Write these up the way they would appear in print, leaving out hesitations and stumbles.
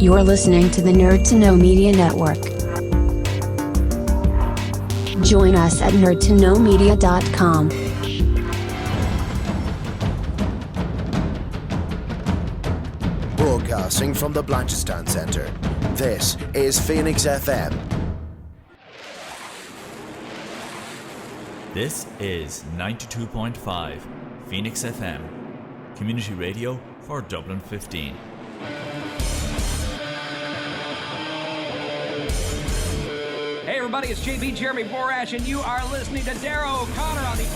You're listening to the Nerd to Know Media Network. Join us at nerdtoknowmedia.com. Broadcasting from the Blanchistan Centre, this is Phoenix FM. This is 92.5 Phoenix FM, community radio for Dublin 15. Hey everybody, it's JB Jeremy Borash, and you are listening to Darrow O'Connor on the...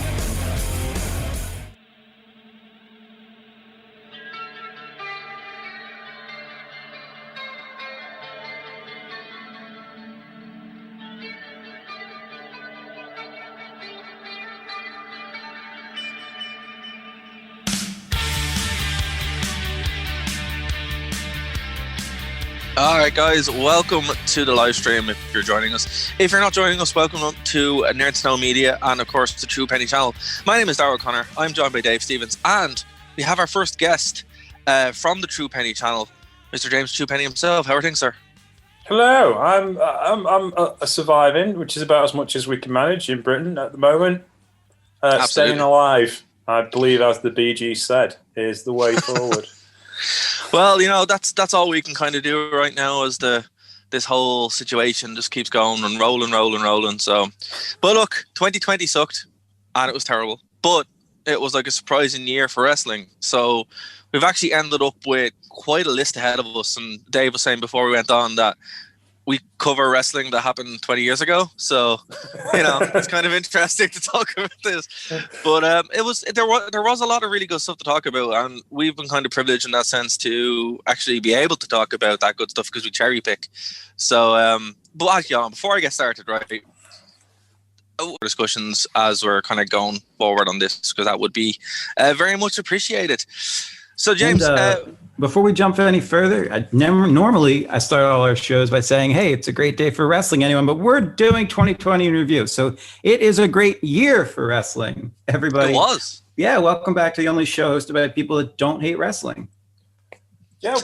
Alright guys, welcome to the live stream if you're joining us. If you're not joining us, welcome to Nerd to Know Media and of course the Truepenny Channel. My name is Darrow O'Connor, I'm joined by Dave Stevens, and we have our first guest from the Truepenny Channel, Mr. James Truepenny himself. How are things, sir? Hello, I'm surviving, which is about as much as we can manage in Britain at the moment. Staying alive, I believe, as the Bee Gees said, is the way forward. Well, you know, that's all we can kind of do right now as this whole situation just keeps going and rolling. So, but look, 2020 sucked and it was terrible, but it was like a surprising year for wrestling. So we've actually ended up with quite a list ahead of us. And Dave was saying before we went on that we cover wrestling that happened 20 years ago. So, you know, it's kind of interesting to talk about this. But there was a lot of really good stuff to talk about, and we've been kind of privileged in that sense to actually be able to talk about that good stuff because we cherry pick. So, but actually, before I get started, right, discussions as we're kind of going forward on this, because that would be very much appreciated. So, James, before we jump any further, normally I start all our shows by saying, hey, it's a great day for wrestling, anyone, but we're doing 2020 in review. So it is a great year for wrestling, everybody. It was. Yeah, welcome back to the only show hosted by people that don't hate wrestling. Yeah,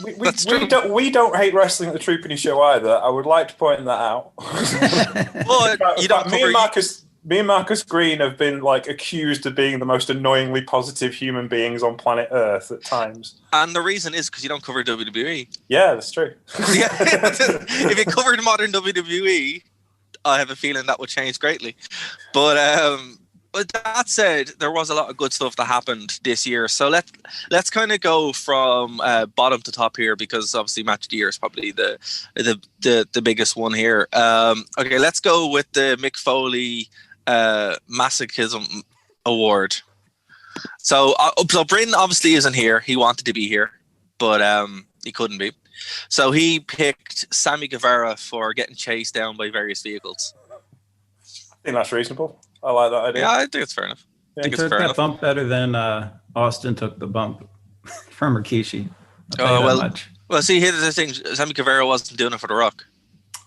we don't hate wrestling at the Truepenny Show either. I would like to point that out. Well, Me and Marcus Green have been accused of being the most annoyingly positive human beings on planet Earth at times. And the reason is because you don't cover WWE. Yeah, that's true. Yeah. If you covered modern WWE, I have a feeling that would change greatly. But that said, there was a lot of good stuff that happened this year. So let's kind of go from bottom to top here, because obviously Match of the Year is probably the biggest one here. Okay, let's go with the Mick Foley Masochism Award. So Brayden obviously isn't here. He wanted to be here, but he couldn't be. So he picked Sammy Guevara for getting chased down by various vehicles. I think that's reasonable. I like that idea. Yeah, I think it's fair enough. He took that bump better than Austin took the bump from Rikishi. Well, see, here's the thing. Sammy Guevara wasn't doing it for The Rock.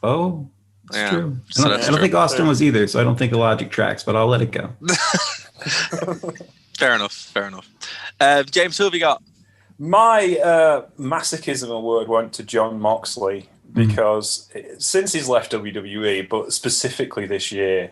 Oh, that's true. So I don't think Austin was either, so I don't think the logic tracks, but I'll let it go. Fair enough. James, who have you got? My masochism award went to Jon Moxley because since he's left WWE, but specifically this year,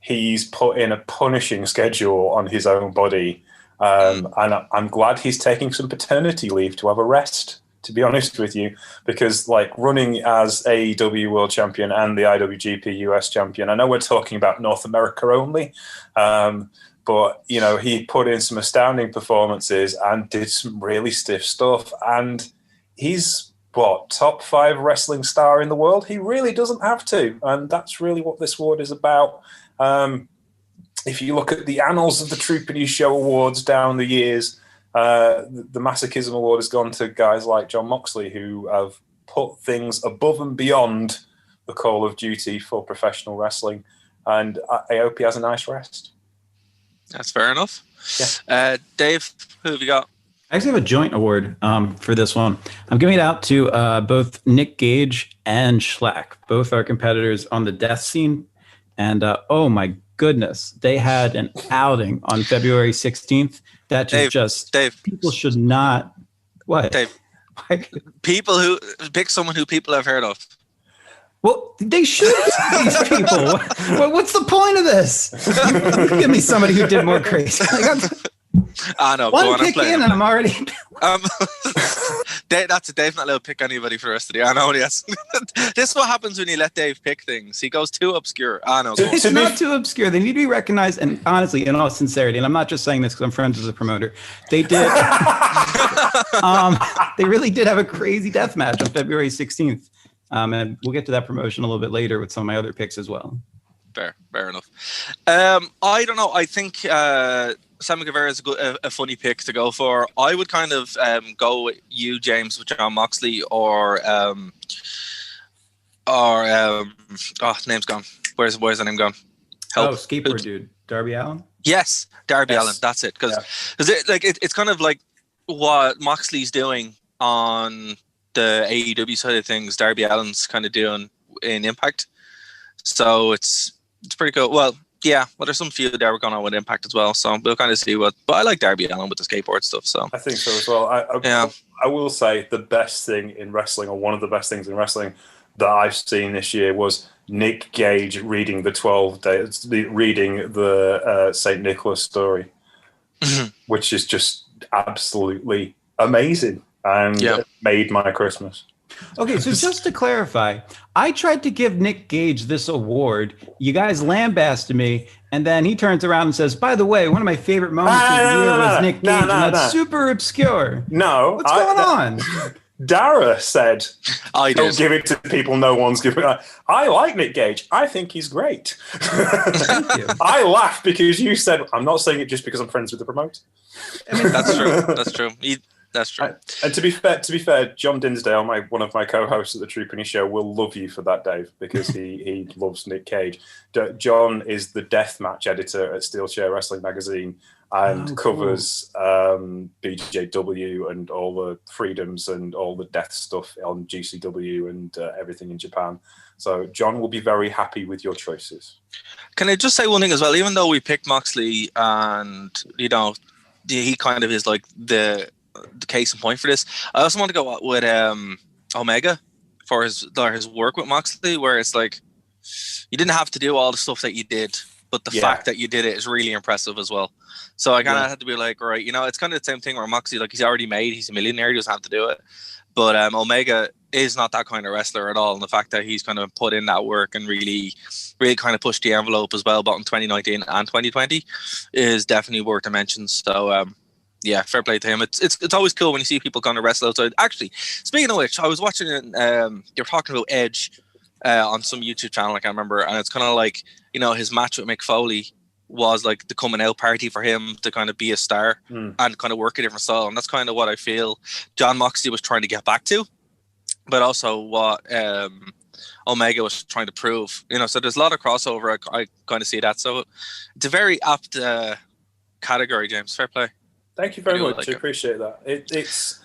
he's put in a punishing schedule on his own body. And I'm glad he's taking some paternity leave to have a rest, to be honest with you, because running as AEW World Champion and the IWGP US Champion, I know we're talking about North America only, but he put in some astounding performances and did some really stiff stuff. And he's top 5 wrestling star in the world. He really doesn't have to, and that's really what this award is about. If you look at the annals of the Truepenny Show awards down the years, the Masochism Award has gone to guys like Jon Moxley, who have put things above and beyond the call of duty for professional wrestling. And I hope he has a nice rest. That's fair enough. Yeah. Dave, who have you got? I actually have a joint award for this one. I'm giving it out to both Nick Gage and Schlack. Both are competitors on the death scene. And oh my goodness, they had an outing on February 16th. That Dave, people should not. What? Dave, People who pick someone who people have heard of. Well, they should these people. What's the point of this? Give me somebody who did more crazy. I know. One pick in, and I'm already. Dave's not allowed to pick anybody for the rest of the year. I know. Yes. This is what happens when you let Dave pick things. He goes too obscure. I know. It's not too obscure. They need to be recognized, and honestly, in all sincerity, and I'm not just saying this because I'm friends with the promoter. They did. They really did have a crazy death match on February 16th. And we'll get to that promotion a little bit later with some of my other picks as well. Fair enough. I don't know. I think Sammy Guevara is a funny pick to go for. I would kind of go with you, James, with John Moxley, or name's gone. Where's the name gone? Help. Oh, skateboard dude, Darby Allin. Yes, Darby Allin. That's it. Because it's kind of like what Moxley's doing on the AEW side of things. Darby Allin's kind of doing in Impact, so it's pretty cool. Well, there's some feud there going on with Impact as well, so we'll kind of see what. But I like Darby Allin with the skateboard stuff. So I think so as well. I will say the best thing in wrestling, or one of the best things in wrestling that I've seen this year, was Nick Gage reading the Saint Nicholas story, which is just absolutely amazing. And it made my Christmas. Okay, so just to clarify, I tried to give Nick Gage this award. You guys lambasted me, and then he turns around and says, "By the way, one of my favorite moments of the year was Nick Gage." And that's super obscure. No, what's going on? Dara said, "Don't give it to people no one's giving." I like Nick Gage. I think he's great. Thank you. I laugh because you said, "I'm not saying it just because I'm friends with the promoter." I mean, that's true. That's true. That's true. And to be fair, John Dinsdale, one of my co-hosts at the Truepenny Show, will love you for that, Dave, because he loves Nick Cage. John is the deathmatch editor at Steelchair Wrestling Magazine and covers BJW and all the freedoms and all the death stuff on GCW and everything in Japan. So John will be very happy with your choices. Can I just say one thing as well? Even though we picked Moxley, and he kind of is like the case in point for this, I also want to go with Omega for his work with Moxley, where it's like you didn't have to do all the stuff that you did, but the fact that you did it is really impressive as well. So I kind of had to be like, right, it's kind of the same thing where Moxley, like, he's already made, he's a millionaire, he doesn't have to do it. But Omega is not that kind of wrestler at all, and the fact that he's kind of put in that work and really kind of pushed the envelope as well, both in 2019 and 2020, is definitely worth a mention. So fair play to him. It's always cool when you see people kind of wrestle outside. Actually, speaking of which, I was watching it. You're talking about Edge on some YouTube channel, I can't remember, and it's kind of like, his match with Mick Foley was like the coming out party for him to kind of be a star and kind of work a different style, and that's kind of what I feel John Moxley was trying to get back to, but also what Omega was trying to prove. So there's a lot of crossover. I kind of see that. So it's a very apt category, James. Fair play. Thank you very much. I appreciate that. It's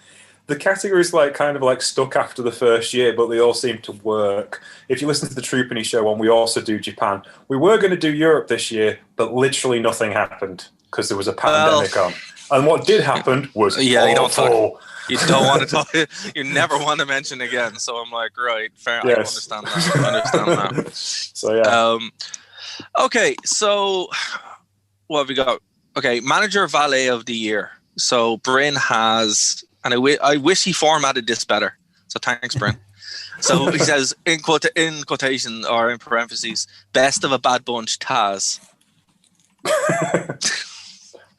the categories kind of stuck after the first year, but they all seem to work. If you listen to the Truepenny Show one, we also do Japan. We were going to do Europe this year, but literally nothing happened because there was a pandemic on. And what did happen was awful. You don't want to talk. You never want to mention again. So I'm like, right, fair. Yes. I understand that. So Okay, so what have we got? Okay, manager valet of the year. So Bryn has, and I wish he formatted this better. So thanks, Bryn. So he says in quotation or in parentheses, best of a bad bunch, Taz.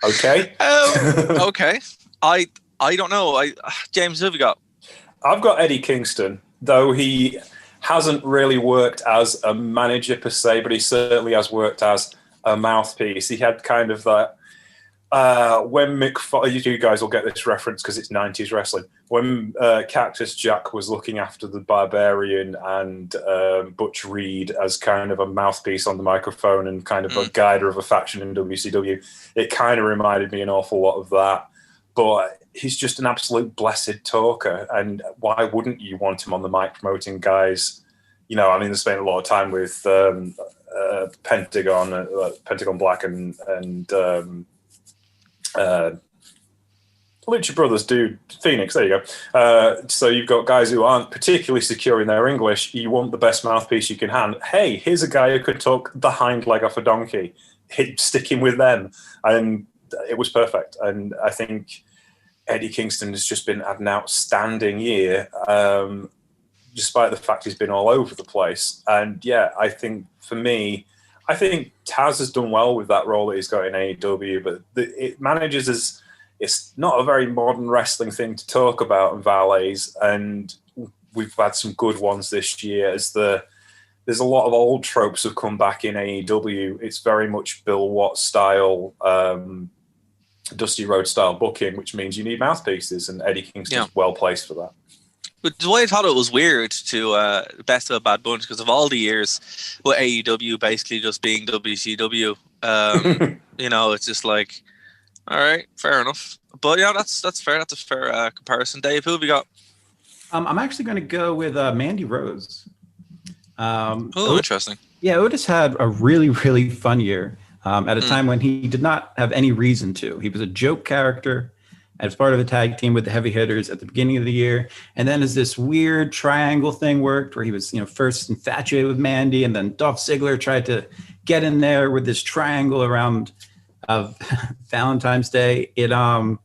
Okay. Okay. I don't know. James, who have you got? I've got Eddie Kingston, though he hasn't really worked as a manager per se, but he certainly has worked as a mouthpiece. He had kind of that. When you guys will get this reference because it's 90s wrestling. When Cactus Jack was looking after the Barbarian and Butch Reed as kind of a mouthpiece on the microphone and kind of a guider of a faction in WCW, it kind of reminded me an awful lot of that. But he's just an absolute blessed talker, and why wouldn't you want him on the mic promoting guys? They spent a lot of time with Pentagon Black and Lucha Brothers do Phoenix. There you go. So you've got guys who aren't particularly secure in their English. You want the best mouthpiece you can hand. Hey, here's a guy who could talk the hind leg off a donkey. Stick him with them, and it was perfect. And I think Eddie Kingston has just been had an outstanding year, despite the fact he's been all over the place. And yeah, I think for me, I think Taz has done well with that role that he's got in AEW, but it manages as it's not a very modern wrestling thing to talk about in valets, and we've had some good ones this year. There's a lot of old tropes have come back in AEW. It's very much Bill Watts style, Dusty Rhodes style booking, which means you need mouthpieces, and Eddie Kingston's well placed for that. But the way I thought it was weird to Best of a Bad Bunch, because of all the years with AEW basically just being WCW, it's just like, all right, fair enough. But yeah, that's fair. That's a fair comparison. Dave, who have we got? I'm actually going to go with Mandy Rose. Interesting. Yeah, Otis had a really, really fun year at a time when he did not have any reason to. He was a joke character as part of a tag team with the heavy hitters at the beginning of the year. And then as this weird triangle thing worked where he was, first infatuated with Mandy, and then Dolph Ziggler tried to get in there with this triangle around Valentine's Day. When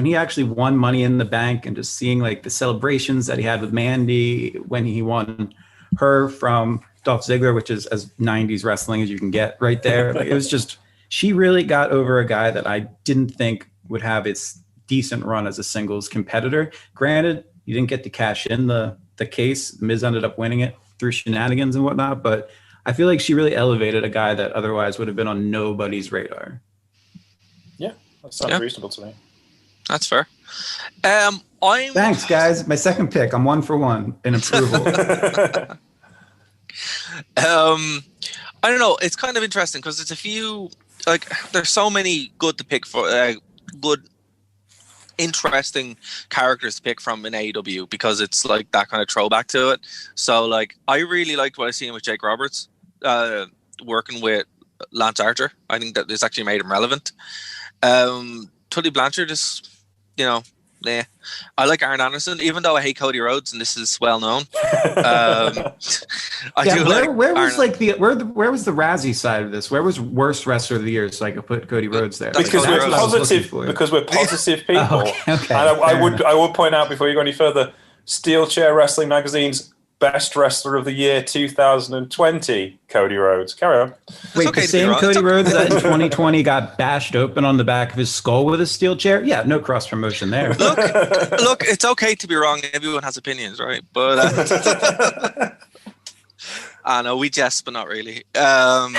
he actually won Money in the Bank, and just seeing like the celebrations that he had with Mandy when he won her from Dolph Ziggler, which is as 90s wrestling as you can get right there. Like, it was just, she really got over a guy that I didn't think would have its decent run as a singles competitor. Granted, you didn't get to cash in the case. Miz ended up winning it through shenanigans and whatnot, but I feel like she really elevated a guy that otherwise would have been on nobody's radar. Yeah, that sounds reasonable to me. That's fair. Thanks, guys. My second pick. I'm 1 for 1 in approval. I don't know. It's kind of interesting because it's a few, like, there's so many good to pick for, good, interesting characters to pick from in AEW, because it's like that kind of throwback to it. So, like, I really liked what I seen with Jake Roberts working with Lance Archer. I think that this actually made him relevant. Tully Blanchard is, I like Arn Anderson, even though I hate Cody Rhodes, and this is well known. Where was the Razzie side of this? Where was worst wrestler of the year, so I could put Cody Rhodes there? Because we're positive people. Okay. And I would point out before you go any further, Steel Chair Wrestling Magazine's Best Wrestler of the Year 2020, Cody Rhodes. Carry on. Wait, the same Cody Rhodes that in 2020 got bashed open on the back of his skull with a steel chair? Yeah, no cross promotion there. Look, it's okay to be wrong. Everyone has opinions, right? But I know we jest, but not really. I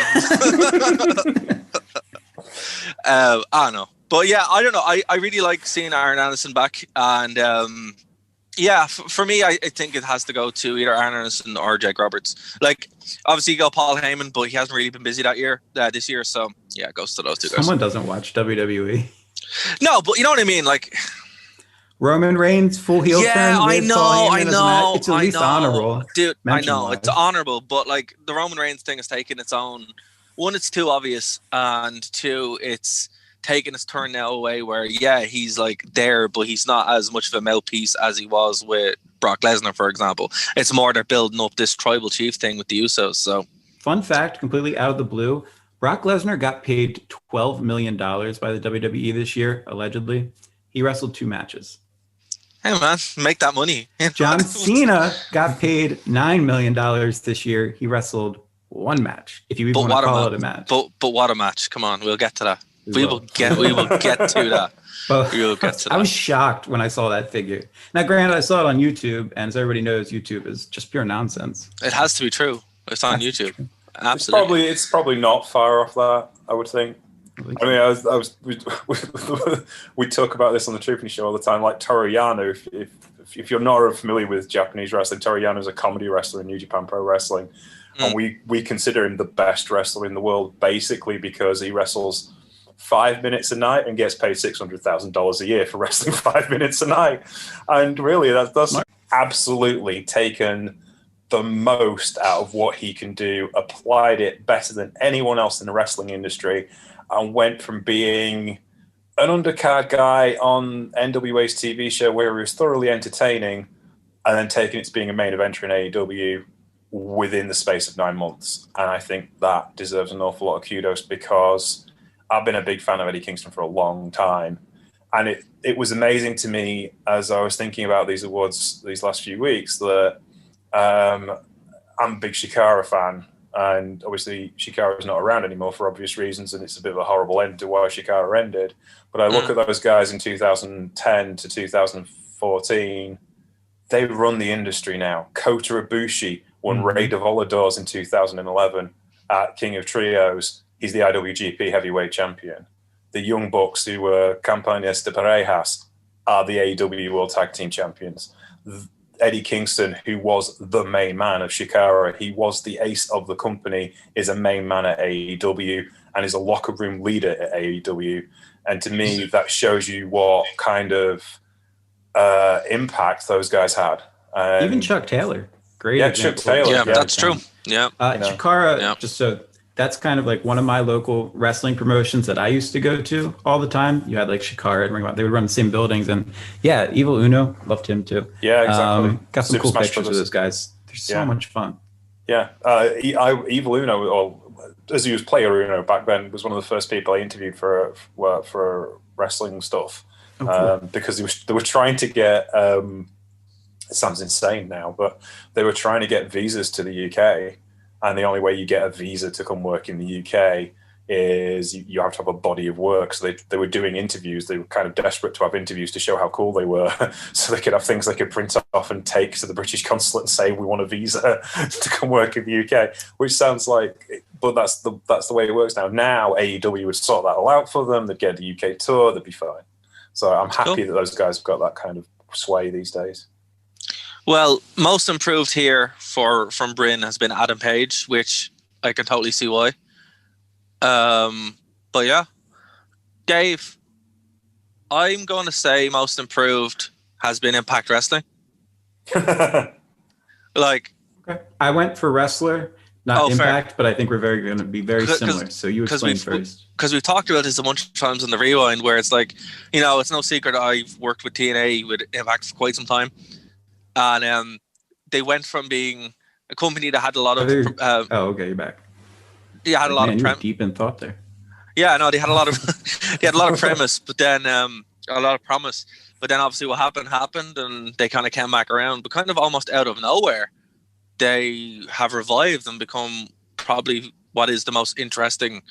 don't know. But yeah, I don't know. I really like seeing Arn Anderson back, and for me, I think it has to go to either Arn Anderson or Jake Roberts. Like, obviously you got Paul Heyman, but he hasn't really been busy this year. So yeah, it goes to those two guys. Someone doesn't watch WWE. No, but you know what I mean? Like, Roman Reigns, full heel turn. I know. It's at least honorable. Dude, I know. It's honorable, but like the Roman Reigns thing has taken its own. One, it's too obvious, and two, it's taking his turn now away where, he's like there, but he's not as much of a mouthpiece as he was with Brock Lesnar, for example. It's more they're building up this tribal chief thing with the Usos. So, fun fact, completely out of the blue, Brock Lesnar got paid $12 million by the WWE this year, allegedly. He wrestled 2 matches. Hey man, make that money. John Cena got paid $9 million this year. He wrestled 1 match, if you even want to call it a match. But what a match. Come on, we'll get to that. We will get to that. We will get to that. I was shocked when I saw that figure. Now, granted, I saw it on YouTube, and as everybody knows, YouTube is just pure nonsense. It has to be true. It's on YouTube. Absolutely. It's probably not far off that, I would think. I mean, we talk about this on the Truepenny Show all the time. Like Toru Yano, if you're not familiar with Japanese wrestling, Toru Yano is a comedy wrestler in New Japan Pro Wrestling, and we consider him the best wrestler in the world, basically because he wrestles 5 minutes a night and gets paid $600,000 a year for wrestling 5 minutes a night. And really, that's absolutely taken the most out of what he can do, applied it better than anyone else in the wrestling industry, and went from being an undercard guy on NWA's TV show where he was thoroughly entertaining, and then taking it to being a main eventer in AEW within the space of 9 months. And I think that deserves an awful lot of kudos, because I've been a big fan of Eddie Kingston for a long time. And it was amazing to me as I was thinking about these awards these last few weeks that I'm a big Shikara fan. And obviously Shikara is not around anymore for obvious reasons, and it's a bit of a horrible end to why Shikara ended. But I look at those guys in 2010 to 2014, they run the industry now. Kota Ibushi won Raid of Voladors in 2011 at King of Trios. He's the IWGP Heavyweight Champion. The Young Bucks, who were Campañas de Parejas, are the AEW World Tag Team Champions. Eddie Kingston, who was the main man of Shikara, he was the ace of the company, is a main man at AEW and is a locker room leader at AEW. And to me, that shows you what kind of impact those guys had. Even Chuck Taylor. Great. Yeah, Chuck Taylor. Yeah, that's true. Yeah. Shikara, just so that's kind of like one of my local wrestling promotions that I used to go to all the time. You had like Shikara and Ring of Honor. They would run the same buildings. And yeah, Evil Uno, loved him too. Yeah, exactly. Got some Super cool Smash pictures Brothers. of those guys. They're so much fun. Yeah. Evil Uno, or as he was Player Uno back then, was one of the first people I interviewed for wrestling stuff. Oh, cool. Because they were trying to get, it sounds insane now, but they were trying to get visas to the UK. And the only way you get a visa to come work in the UK is you have to have a body of work. So they were doing interviews. They were kind of desperate to have interviews to show how cool they were, so they could have things they could print off and take to the British consulate and say, we want a visa to come work in the UK, which sounds like, but that's the way it works now. Now AEW would sort that all out for them. They'd get the UK tour. They'd be fine. So I'm happy that those guys have got that kind of sway these days. Well, most improved here from Bryn has been Adam Page, which I can totally see why. But yeah, Dave, I'm going to say most improved has been Impact Wrestling. Like, okay. I went for wrestler, not Impact, fair. But I think we're going to be very similar. So you explain first. Because we've talked about this a bunch of times on the Rewind, where it's like, it's no secret that I've worked with TNA, with Impact for quite some time. And they went from being a company that had a lot of... okay, you're back. Yeah, had a lot of... deep in thought there. Yeah, no, they had a lot of... they had a lot of premise, but then a lot of promise. But then obviously what happened, and they kind of came back around. But kind of almost out of nowhere, they have revived and become probably what is the most interesting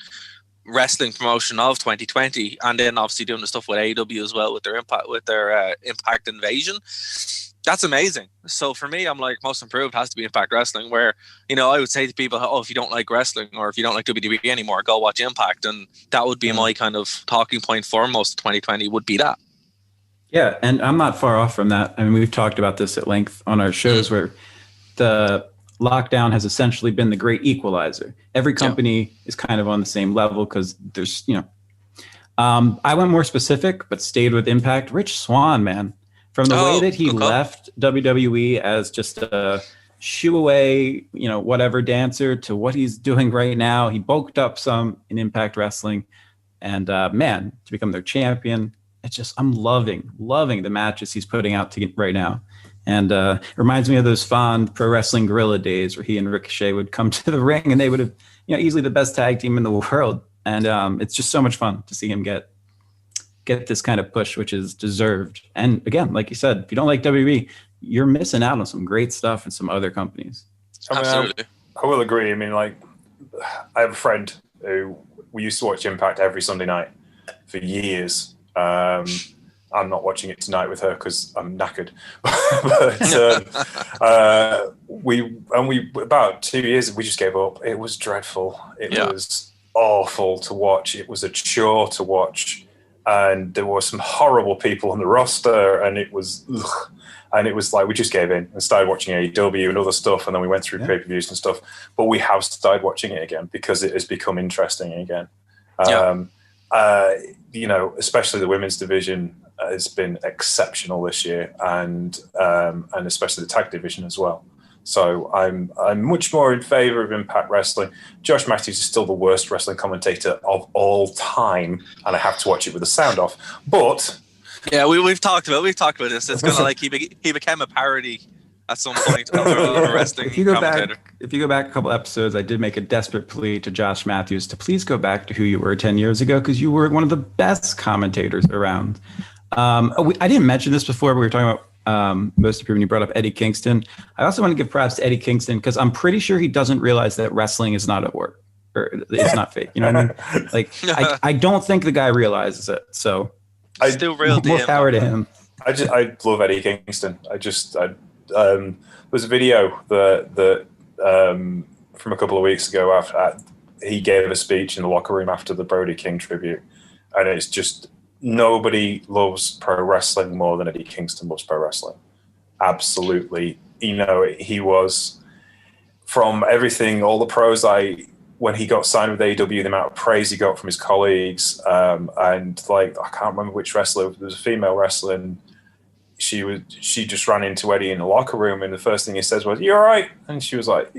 wrestling promotion of 2020. And then obviously doing the stuff with AEW as well, with their Impact Invasion. That's amazing. So for me, I'm like, most improved has to be Impact Wrestling, where, I would say to people, if you don't like wrestling or if you don't like WWE anymore, go watch Impact. And that would be my kind of talking point for most of 2020 would be that. Yeah, and I'm not far off from that. I mean, we've talked about this at length on our shows where the lockdown has essentially been the great equalizer. Every company is kind of on the same level because there's, I went more specific, but stayed with Impact. Rich Swann, man. From the way that he left WWE as just a shoo away, whatever dancer, to what he's doing right now, he bulked up some in Impact Wrestling, and to become their champion, it's just, I'm loving the matches he's putting out right now, and it reminds me of those fond Pro Wrestling Guerrilla days where he and Ricochet would come to the ring and they would have, easily the best tag team in the world, and it's just so much fun to see him get this kind of push, which is deserved. And again, like you said, if you don't like WWE, you're missing out on some great stuff in some other companies. Absolutely. I will agree. I mean, like, I have a friend who we used to watch Impact every Sunday night for years. I'm not watching it tonight with her because I'm knackered. But we about 2 years, we just gave up. It was dreadful. It was awful to watch. It was a chore to watch. And there were some horrible people on the roster, and it was like we just gave in and started watching AEW and other stuff, and then we went through pay-per-views and stuff. But we have started watching it again because it has become interesting again. Especially the women's division has been exceptional this year, and especially the tag division as well. So I'm much more in favor of Impact Wrestling. Josh Matthews is still the worst wrestling commentator of all time, and I have to watch it with the sound off. But yeah, we've talked about this. It's kind of like he became a parody at some point of a wrestling commentator. If you go back a couple episodes, I did make a desperate plea to Josh Matthews to please go back to who you were 10 years ago, because you were one of the best commentators around. I didn't mention this before, but we were talking about most of you when you brought up Eddie Kingston. I also want to give props to Eddie Kingston, because I'm pretty sure he doesn't realize that wrestling is not at work, or it's not fake. You know what I mean? Like, I don't think the guy realizes it. So still real more power to him. I love Eddie Kingston. There was a video that from a couple of weeks ago after he gave a speech in the locker room after the Brody King tribute, and it's just nobody loves pro wrestling more than Eddie Kingston loves pro wrestling. Absolutely. You know, he was, from everything, all the pros when he got signed with AEW, the amount of praise he got from his colleagues, and like, I can't remember which wrestler, there was a female wrestler, and she just ran into Eddie in the locker room, and the first thing he says was, "You all right?" And she was like,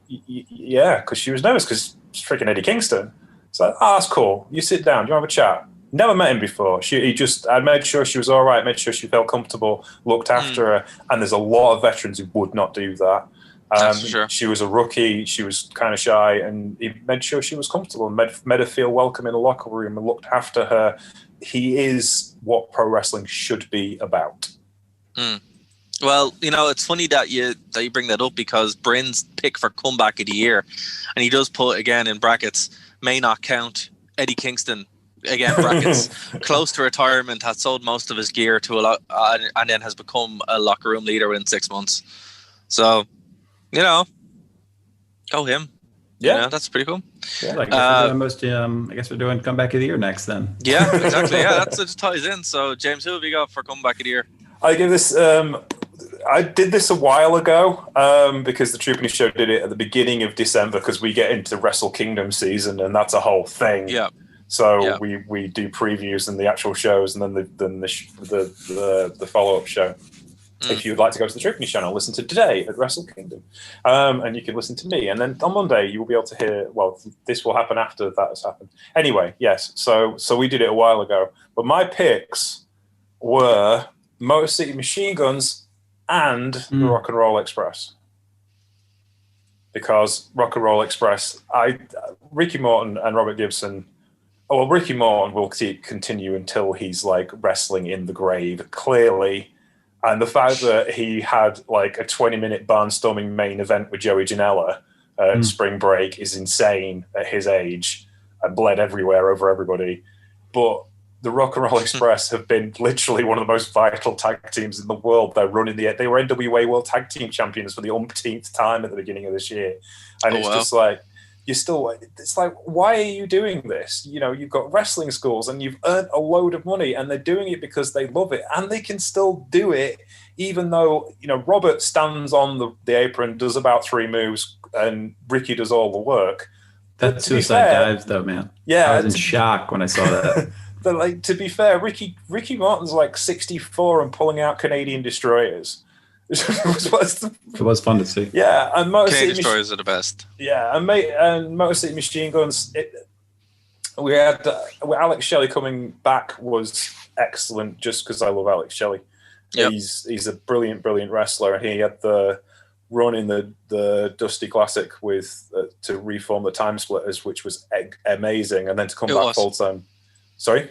"Yeah," because she was nervous because it's freaking Eddie Kingston. It's like, "Oh, that's cool. You sit down. Do you want to have a chat?" Never met him before. I made sure she was all right, made sure she felt comfortable, looked after her, and there's a lot of veterans who would not do that. That's for sure. She was a rookie. She was kind of shy, and he made sure she was comfortable and made her feel welcome in the locker room and looked after her. He is what pro wrestling should be about. Well, you know, it's funny that you bring that up, because Bryn's pick for comeback of the year, and he does put, again in brackets, may not count, Eddie Kingston, again brackets, close to retirement, has sold most of his gear to a lot, and then has become a locker room leader within 6 months. So, you know, go him. Yeah, you know, that's pretty cool. Yeah, I guess we're doing comeback of the year next then. Yeah, exactly. Yeah, that just ties in. So, James, who have you got for comeback of the year? I give this. I did this a while ago because the Truepenny Show did it at the beginning of December, because we get into Wrestle Kingdom season, and that's a whole thing. Yeah. So we do previews and the actual shows, and then the follow up show. If you would like to go to the Truepenny Channel, listen to Today at Wrestle Kingdom, and you can listen to me. And then on Monday you will be able to hear. Well, this will happen after that has happened. Anyway, yes. So we did it a while ago, but my picks were Motor City Machine Guns and the Rock and Roll Express. Because Rock and Roll Express, Ricky Morton and Robert Gibson. Oh, well, Ricky Morton will continue until he's like wrestling in the grave, clearly. And the fact that he had like a 20-minute barnstorming main event with Joey Janela at Spring Break is insane at his age, and bled everywhere over everybody. But the Rock and Roll Express have been literally one of the most vital tag teams in the world. They were NWA World Tag Team Champions for the umpteenth time at the beginning of this year. And just like, it's like, why are you doing this? You know, you've got wrestling schools and you've earned a load of money, and they're doing it because they love it, and they can still do it, even though, you know, Robert stands on the apron, does about 3 moves, and Ricky does all the work. That suicide dives, though, man. Yeah. I was in shock when I saw that. But like, to be fair, Ricky Martin's like 64 and pulling out Canadian destroyers. It was fun to see. Yeah, and Motor Canadian City destroyers are the best. Yeah, and Motor City Machine Guns. We had Alex Shelley coming back was excellent, just because I love Alex Shelley. Yep. He's a brilliant wrestler, and he had the run in the Dusty Classic with to reform the Time Splitters, which was amazing, and then to come back full time. Sorry,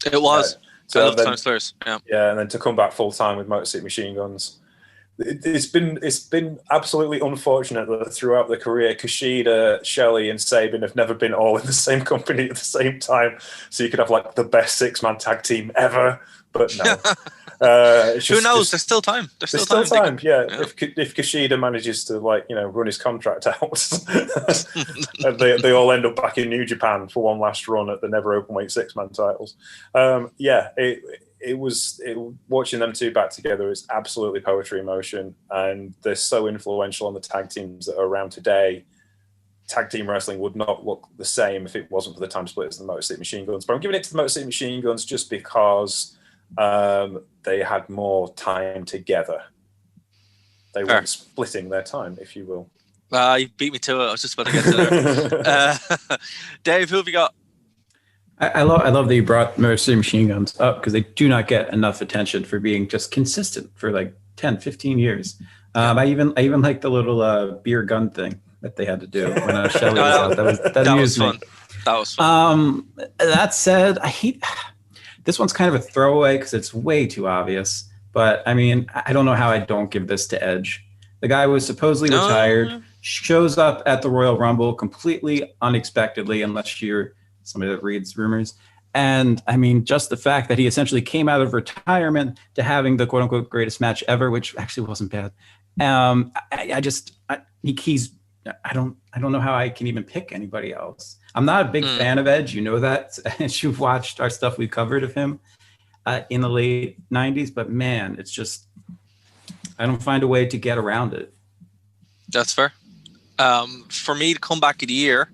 it was. So I love Time Splitters. Yeah, and then to come back full time with Motor City Machine Guns. It's been absolutely unfortunate that throughout the career, Kushida, Shelley, and Sabin have never been all in the same company at the same time. So you could have like the best 6-man tag team ever, but no. Who knows? There's still time. There's still time. Yeah. If Kushida manages to run his contract out, they all end up back in New Japan for one last run at the never openweight 6-man titles. It was watching them two back together is absolutely poetry in motion, and they're so influential on the tag teams that are around today. Tag team wrestling would not look the same if it wasn't for the Time Splitters and the Motor City Machine Guns. But I'm giving it to the Motor City Machine Guns just because they had more time together. They weren't splitting their time, if you will. You beat me to it. I was just about to get to there. Dave, who have you got? I love that you brought Mercy Machine Guns up because they do not get enough attention for being just consistent for like 10, 15 years. I even like the little beer gun thing that they had to do when Shelley was out. That amused me. That was fun. That said, I hate this one's kind of a throwaway because it's way too obvious. But I mean, I don't know how I don't give this to Edge. The guy was supposedly retired, shows up at the Royal Rumble completely unexpectedly, unless you're somebody that reads rumors. And I mean, just the fact that he essentially came out of retirement to having the quote unquote greatest match ever, which actually wasn't bad. I don't know how I can even pick anybody else. I'm not a big fan of Edge. You know that, as you've watched our stuff we covered of him in the late 90s, but man, it's just, I don't find a way to get around it. That's fair. For me, the comeback of the year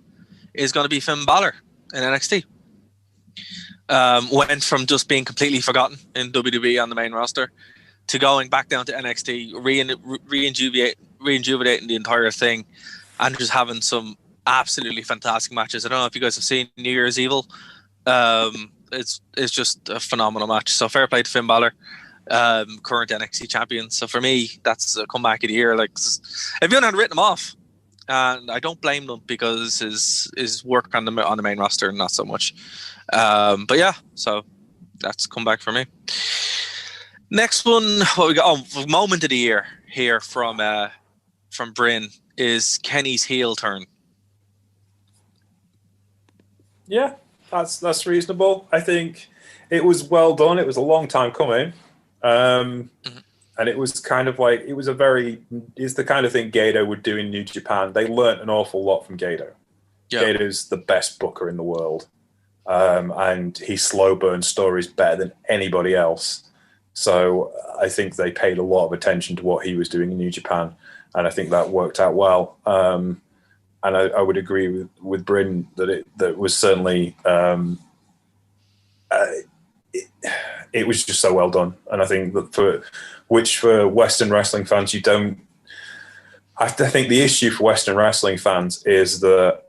is going to be Finn Balor in NXT. Went from just being completely forgotten in WWE on the main roster to going back down to NXT, rejuvenating the entire thing, and just having some absolutely fantastic matches. I don't know if you guys have seen New Year's Evil. It's just a phenomenal match. So fair play to Finn Balor, current NXT champion. So for me, that's a comeback of the year. Like, everyone had written him off, and I don't blame them because his work on the main roster, not so much. But yeah, so that's comeback for me. Next one, what we got? Oh, moment of the year here from Bryn is Kenny's heel turn. Yeah, that's reasonable. I think it was well done. It was a long time coming. And it was kind of like, it's the kind of thing Gato would do in New Japan. They learnt an awful lot from Gato. Yeah. Gato's the best booker in the world. And he slow burns stories better than anybody else. So I think they paid a lot of attention to what he was doing in New Japan. And I think that worked out well. And I would agree with Bryn that was certainly, it was just so well done. And I think that for Western wrestling fans, I think the issue for Western wrestling fans is that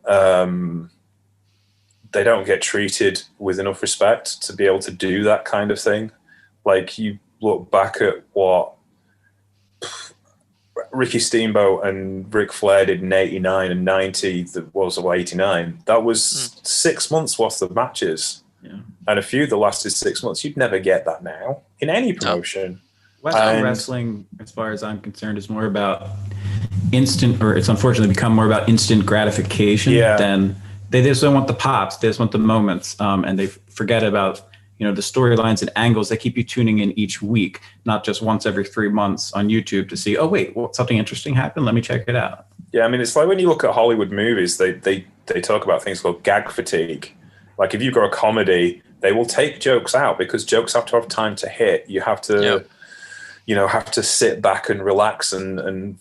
they don't get treated with enough respect to be able to do that kind of thing. Like, you look back at what Ricky Steamboat and Ric Flair did in 89 and 90, that was 89. That was 6 months worth of matches. Yeah. And a few that lasted 6 months. You'd never get that now in any promotion. Western wrestling, as far as I'm concerned, is more about instant, or it's unfortunately become more about instant gratification than they just don't want the pops. They just want the moments. And they forget about, the storylines and angles that keep you tuning in each week, not just once every 3 months on YouTube to see, oh, wait, something interesting happened. Let me check it out. Yeah, I mean, it's like when you look at Hollywood movies, they talk about things called gag fatigue. Like, if you've got a comedy, they will take jokes out because jokes have to have time to hit. You have to, have to sit back and relax and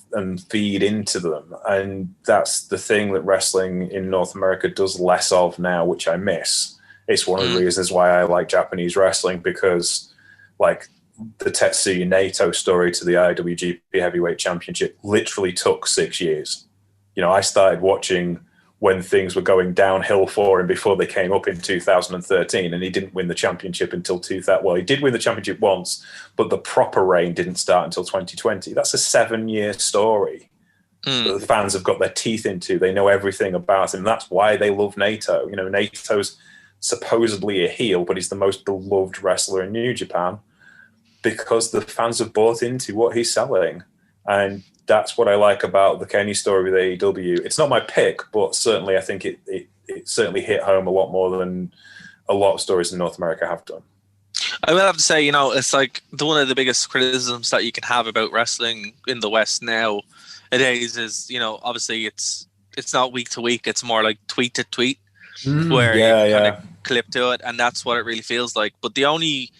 feed into them. And that's the thing that wrestling in North America does less of now, which I miss. It's one of the reasons why I like Japanese wrestling, because, like, the Tetsuya Naito story to the IWGP Heavyweight Championship literally took 6 years. I started watching when things were going downhill for him before they came up in 2013, and he didn't win the championship until 2000. Well, he did win the championship once, but the proper reign didn't start until 2020. That's a 7-year story that the fans have got their teeth into. They know everything about him. That's why they love Naito. Nato's supposedly a heel, but he's the most beloved wrestler in New Japan because the fans have bought into what he's selling. And that's what I like about the Kenny story with AEW. It's not my pick, but certainly I think it certainly hit home a lot more than a lot of stories in North America have done. I will have to say, it's like one of the biggest criticisms that you can have about wrestling in the West nowadays is, obviously it's not week to week. It's more like tweet to tweet where you kind of clip to it. And that's what it really feels like. But the only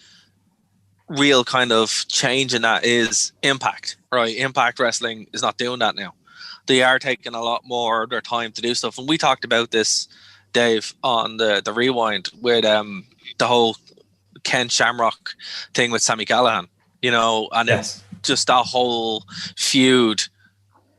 real kind of change in that is Impact, right? Impact Wrestling is not doing that now. They are taking a lot more of their time to do stuff. And we talked about this, Dave, on the Rewind with the whole Ken Shamrock thing with Sami Callihan, and just that whole feud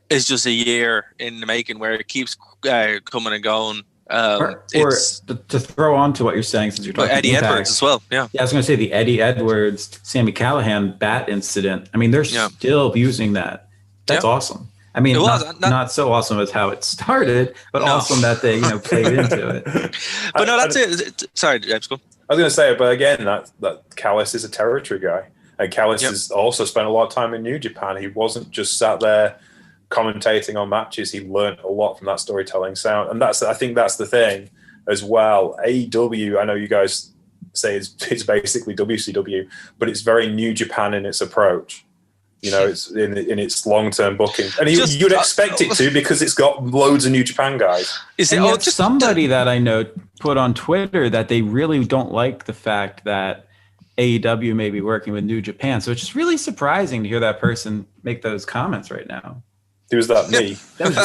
is just a year in the making, where it keeps coming and going. Or to throw on to what you're saying, since you're talking Eddie Impact, Edwards as well. Yeah, I was going to say the Eddie Edwards, Sammy Callahan bat incident. I mean, they're still using that. That's awesome. I mean, not so awesome as how it started, but awesome that they played into it. But no, that's it. Sorry, James, go. I was going to say, but again, that Callis is a territory guy, and Callis has also spent a lot of time in New Japan. He wasn't just sat there commentating on matches. He learned a lot from that storytelling sound, and I think that's the thing as well. AEW, I know you guys say it's basically WCW, but it's very New Japan in its approach. It's in its long-term booking, and you'd expect it to, because it's got loads of New Japan guys. Somebody that I know put on Twitter that they really don't like the fact that AEW may be working with New Japan, so it's just really surprising to hear that person make those comments right now. Who was that? Me. That was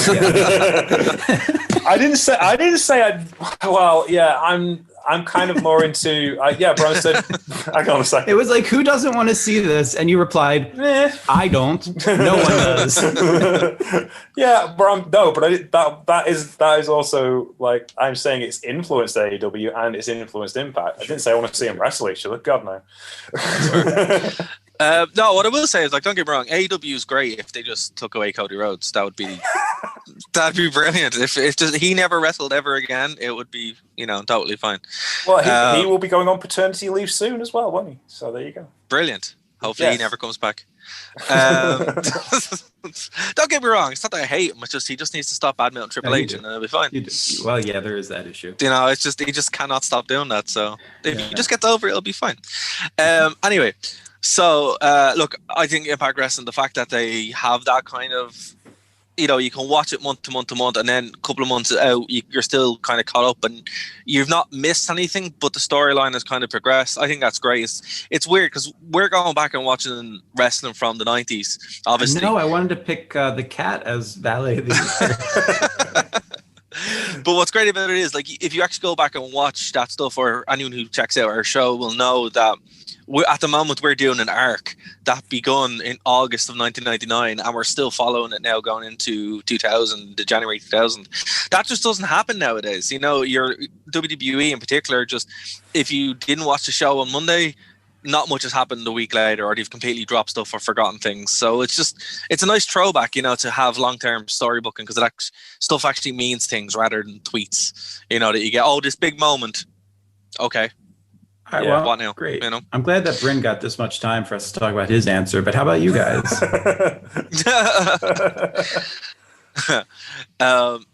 I didn't say. Well, yeah, I'm kind of more into. Brian said. Hang on a second. It was like, who doesn't want to see this? And you replied, I don't. No one does. Yeah, but that is also, like, I'm saying it's influenced AEW and it's influenced Impact. I didn't say I want to see them wrestle each other. God no. No, what I will say is, like, don't get me wrong, AEW is great if they just took away Cody Rhodes. That'd be brilliant. If just he never wrestled ever again, it would be totally fine. Well, he will be going on paternity leave soon as well, won't he? So there you go. Brilliant. Hopefully he never comes back. Don't get me wrong, it's not that I hate him. It's just he just needs to stop badmouthing Triple H, and it'll be fine. Well, yeah, there is that issue. It's just he just cannot stop doing that. So if he just gets over it, it'll be fine. Anyway. So, look, I think Impact Wrestling, the fact that they have that kind of, you can watch it month to month to month, and then a couple of months out, you're still kind of caught up, and you've not missed anything, but the storyline has kind of progressed. I think that's great. It's weird, because we're going back and watching wrestling from the 90s, obviously. No, I wanted to pick the cat as valet of the year. But what's great about it is, like, if you actually go back and watch that stuff, or anyone who checks out our show will know that at the moment we're doing an arc that begun in August of 1999, and we're still following it now going into 2000, the January 2000. That just doesn't happen nowadays. Your WWE in particular, just if you didn't watch the show on Monday, not much has happened a week later, or they've completely dropped stuff or forgotten things. So it's a nice throwback, to have long-term story booking, because stuff actually means things rather than tweets, that you get, this big moment. Okay. All right, well, what now? Great. I'm glad that Bryn got this much time for us to talk about his answer, but how about you guys? Moment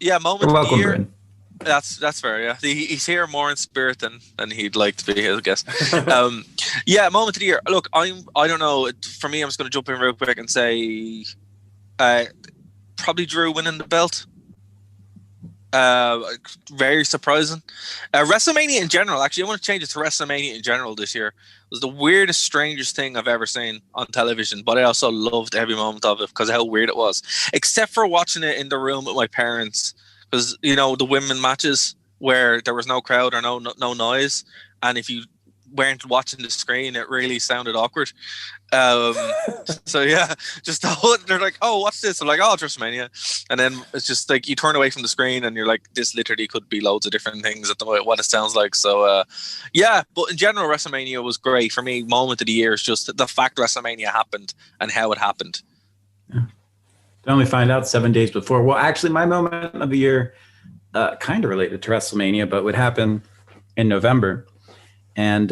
You're of the welcome, year. Bryn. That's fair. Yeah, he's here more in spirit than he'd like to be, I guess. Moment of the year. Look, I don't know. For me, I'm just going to jump in real quick and say, probably Drew winning the belt. Very surprising. WrestleMania in general. Actually, I want to change it to WrestleMania in general this year. It was the weirdest, strangest thing I've ever seen on television, but I also loved every moment of it because of how weird it was. Except for watching it in the room with my parents, because the women matches where there was no crowd or no noise, and if you weren't watching the screen, it really sounded awkward. So yeah, just they're like, "Oh, what's this?" I'm like, "Oh, it's WrestleMania," and then it's just like you turn away from the screen and you're like, "This literally could be loads of different things at the way what it sounds like." So but in general, WrestleMania was great for me. Moment of the year is just the fact WrestleMania happened and how it happened. Yeah. To only find out 7 days before. Well, actually, my moment of the year kind of related to WrestleMania, but would happen in November, and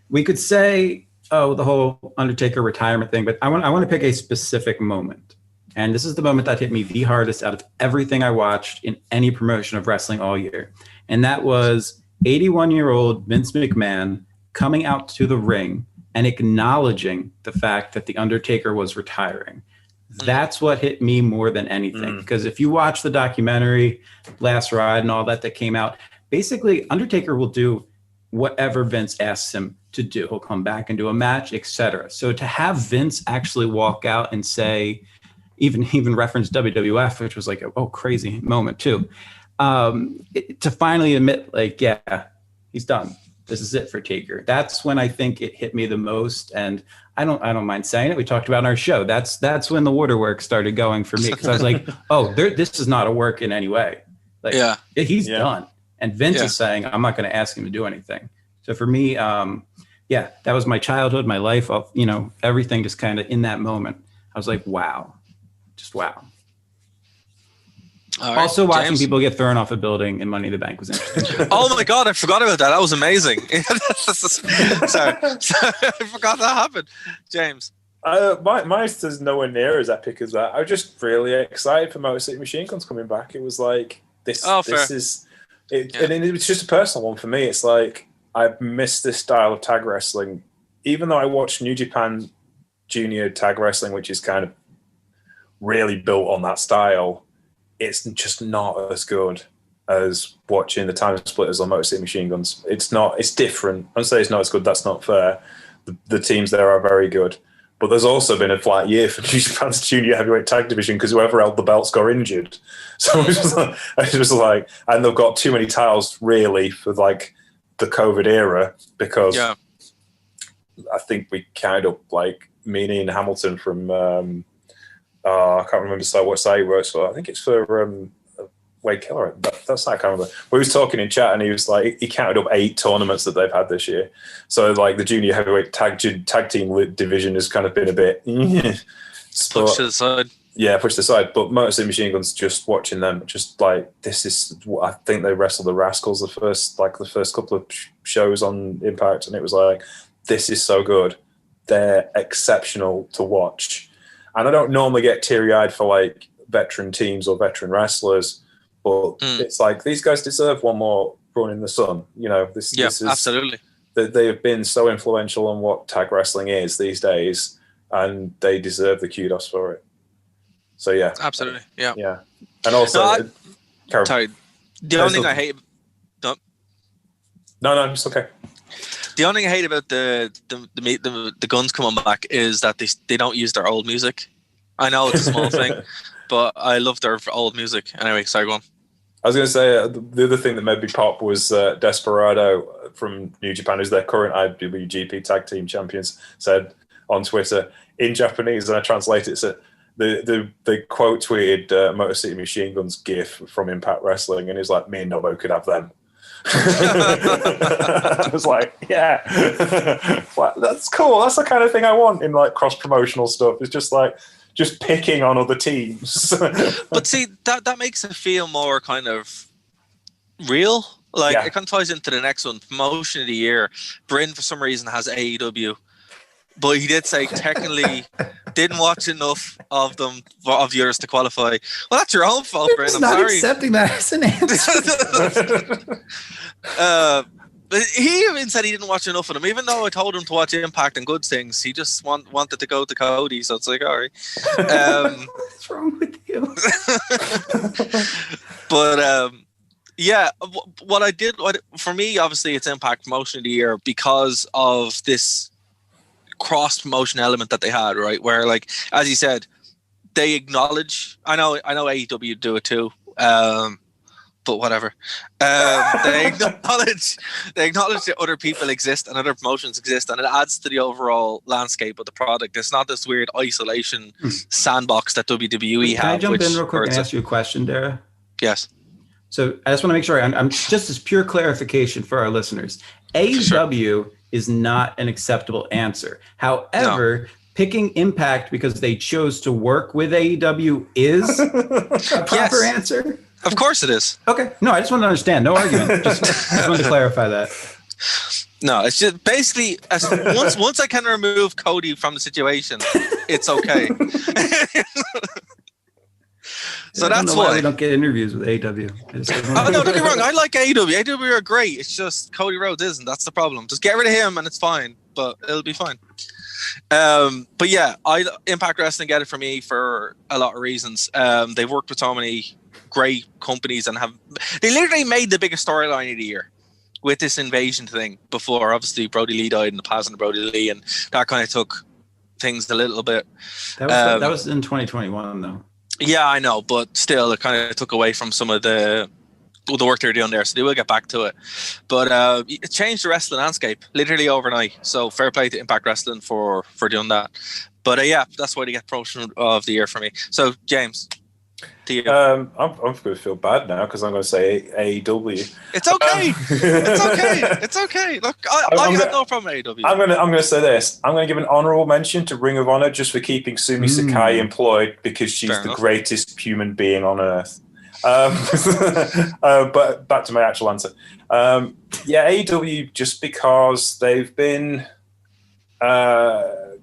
we could say, the whole Undertaker retirement thing, but I want to pick a specific moment. And this is the moment that hit me the hardest out of everything I watched in any promotion of wrestling all year. And that was 81-year-old Vince McMahon coming out to the ring and acknowledging the fact that The Undertaker was retiring. That's what hit me more than anything. Because if you watch the documentary, Last Ride and all that came out, basically Undertaker will do whatever Vince asks him to do. He'll come back and do a match, etc. So to have Vince actually walk out and say, even reference WWF, which was like a crazy moment too, to finally admit, like, yeah, he's done. This is it for Taker. That's when I think it hit me the most. And I don't mind saying it. We talked about in our show. That's when the waterworks started going for me, because I was like, oh, this is not a work in any way. Like, he's done. And Vince is saying, I'm not going to ask him to do anything. So for me, that was my childhood, my life, of, everything just kind of in that moment. I was like, wow, just wow. Right, also, watching James. people get thrown off a building in Money in the Bank was interesting. Oh my God, I forgot about that. That was amazing. Sorry, I forgot that happened. James. Mine is nowhere near as epic as that. I was just really excited for Motor City Machine Guns coming back. It was like, this is it, and it was just a personal one for me. It's like, I've missed this style of tag wrestling. Even though I watched New Japan Junior Tag Wrestling, which is kind of really built on that style, it's just not as good as watching the Time Splitters on Motor City Machine Guns. It's not. It's different. I'd say it's not as good. That's not fair. The teams there are very good. But there's also been a flat year for New Japan's Junior Heavyweight Tag Division because whoever held the belts got injured. So it was just like, and they've got too many titles really for like the COVID era, because I think we kind of like me and Hamilton from I can't remember what site he works for. I think it's for Wade Keller. That's I can't remember. We was talking in chat, and he was like, he counted up 8 tournaments that they've had this year. So like the junior heavyweight tag team division has kind of been a bit pushed to the side. Yeah, pushed aside. But Motor City Machine Guns, just watching them, just like, this is. I think they wrestled the Rascals the first couple of shows on Impact, and it was like, this is so good. They're exceptional to watch. And I don't normally get teary-eyed for like veteran teams or veteran wrestlers, but it's like, these guys deserve one more run in the sun. This is absolutely. They have been so influential on what tag wrestling is these days, and they deserve the kudos for it. So yeah, absolutely, yeah. And also, sorry, the only thing I hate. No, it's okay. The only thing I hate about the guns coming back is that they don't use their old music. I know it's a small thing, but I love their old music. Anyway, sorry, go on. I was going to say the other thing that made me pop was Desperado from New Japan, who's their current IWGP Tag Team Champions, said on Twitter in Japanese, and I translate it. So they quote tweeted Motor City Machine Guns GIF from Impact Wrestling, and he's like, me and Nobo could have them. I was like, yeah, well, that's cool. That's the kind of thing I want in like cross promotional stuff. It's just like picking on other teams. But see, that makes it feel more kind of real. Like it kind of ties into the next one. Promotion of the year. Bryn for some reason has AEW, but he did say technically didn't watch enough of them of the others to qualify. Well, that's your own fault, Bryn. I'm not sorry. Accepting that as an answer. But he even said he didn't watch enough of them, even though I told him to watch Impact and good things. He just wanted to go to Cody, so it's like, all right. What's wrong with you? But what I did, for me, obviously, it's Impact Promotion of the Year because of this cross promotion element that they had, right? Where, like, as you said, they acknowledge. I know AEW do it too. But whatever. They acknowledge that other people exist and other promotions exist, and it adds to the overall landscape of the product. It's not this weird isolation sandbox that WWE have. Can I jump in real quick and ask you a question, Dara? Yes. So I just want to make sure I'm just as pure clarification for our listeners. AEW is not an acceptable answer. However, picking Impact because they chose to work with AEW is a proper answer. Of course it is. Okay. No, I just want to understand. No argument. Just wanted to clarify that. No, it's just basically once I can remove Cody from the situation, it's okay. So that's why we don't get interviews with AEW. Oh, no, don't get me wrong. I like AEW. AEW are great. It's just Cody Rhodes isn't. That's the problem. Just get rid of him and it's fine. But it'll be fine. But yeah, Impact Wrestling get it for me for a lot of reasons. They've worked with so many great companies and they literally made the biggest storyline of the year with this invasion thing before. Obviously Brody Lee died in the passing of Brody Lee, and that kind of took things a little bit. That was in 2021 though. Yeah, I know, but still it kind of took away from some of the the work they're doing there, so they will get back to it. But it changed the wrestling landscape literally overnight. So fair play to Impact Wrestling for doing that. But yeah, that's why they get promotion of the year for me. So James, to you. I'm going to feel bad now because I'm going to say AEW. It's okay. It's okay. It's okay. Look, I have no problem with AEW. I'm going to say this. I'm going to give an honourable mention to Ring of Honor just for keeping Sumi Sakai employed because she's the greatest human being on earth. But back to my actual answer. AEW, just because they've been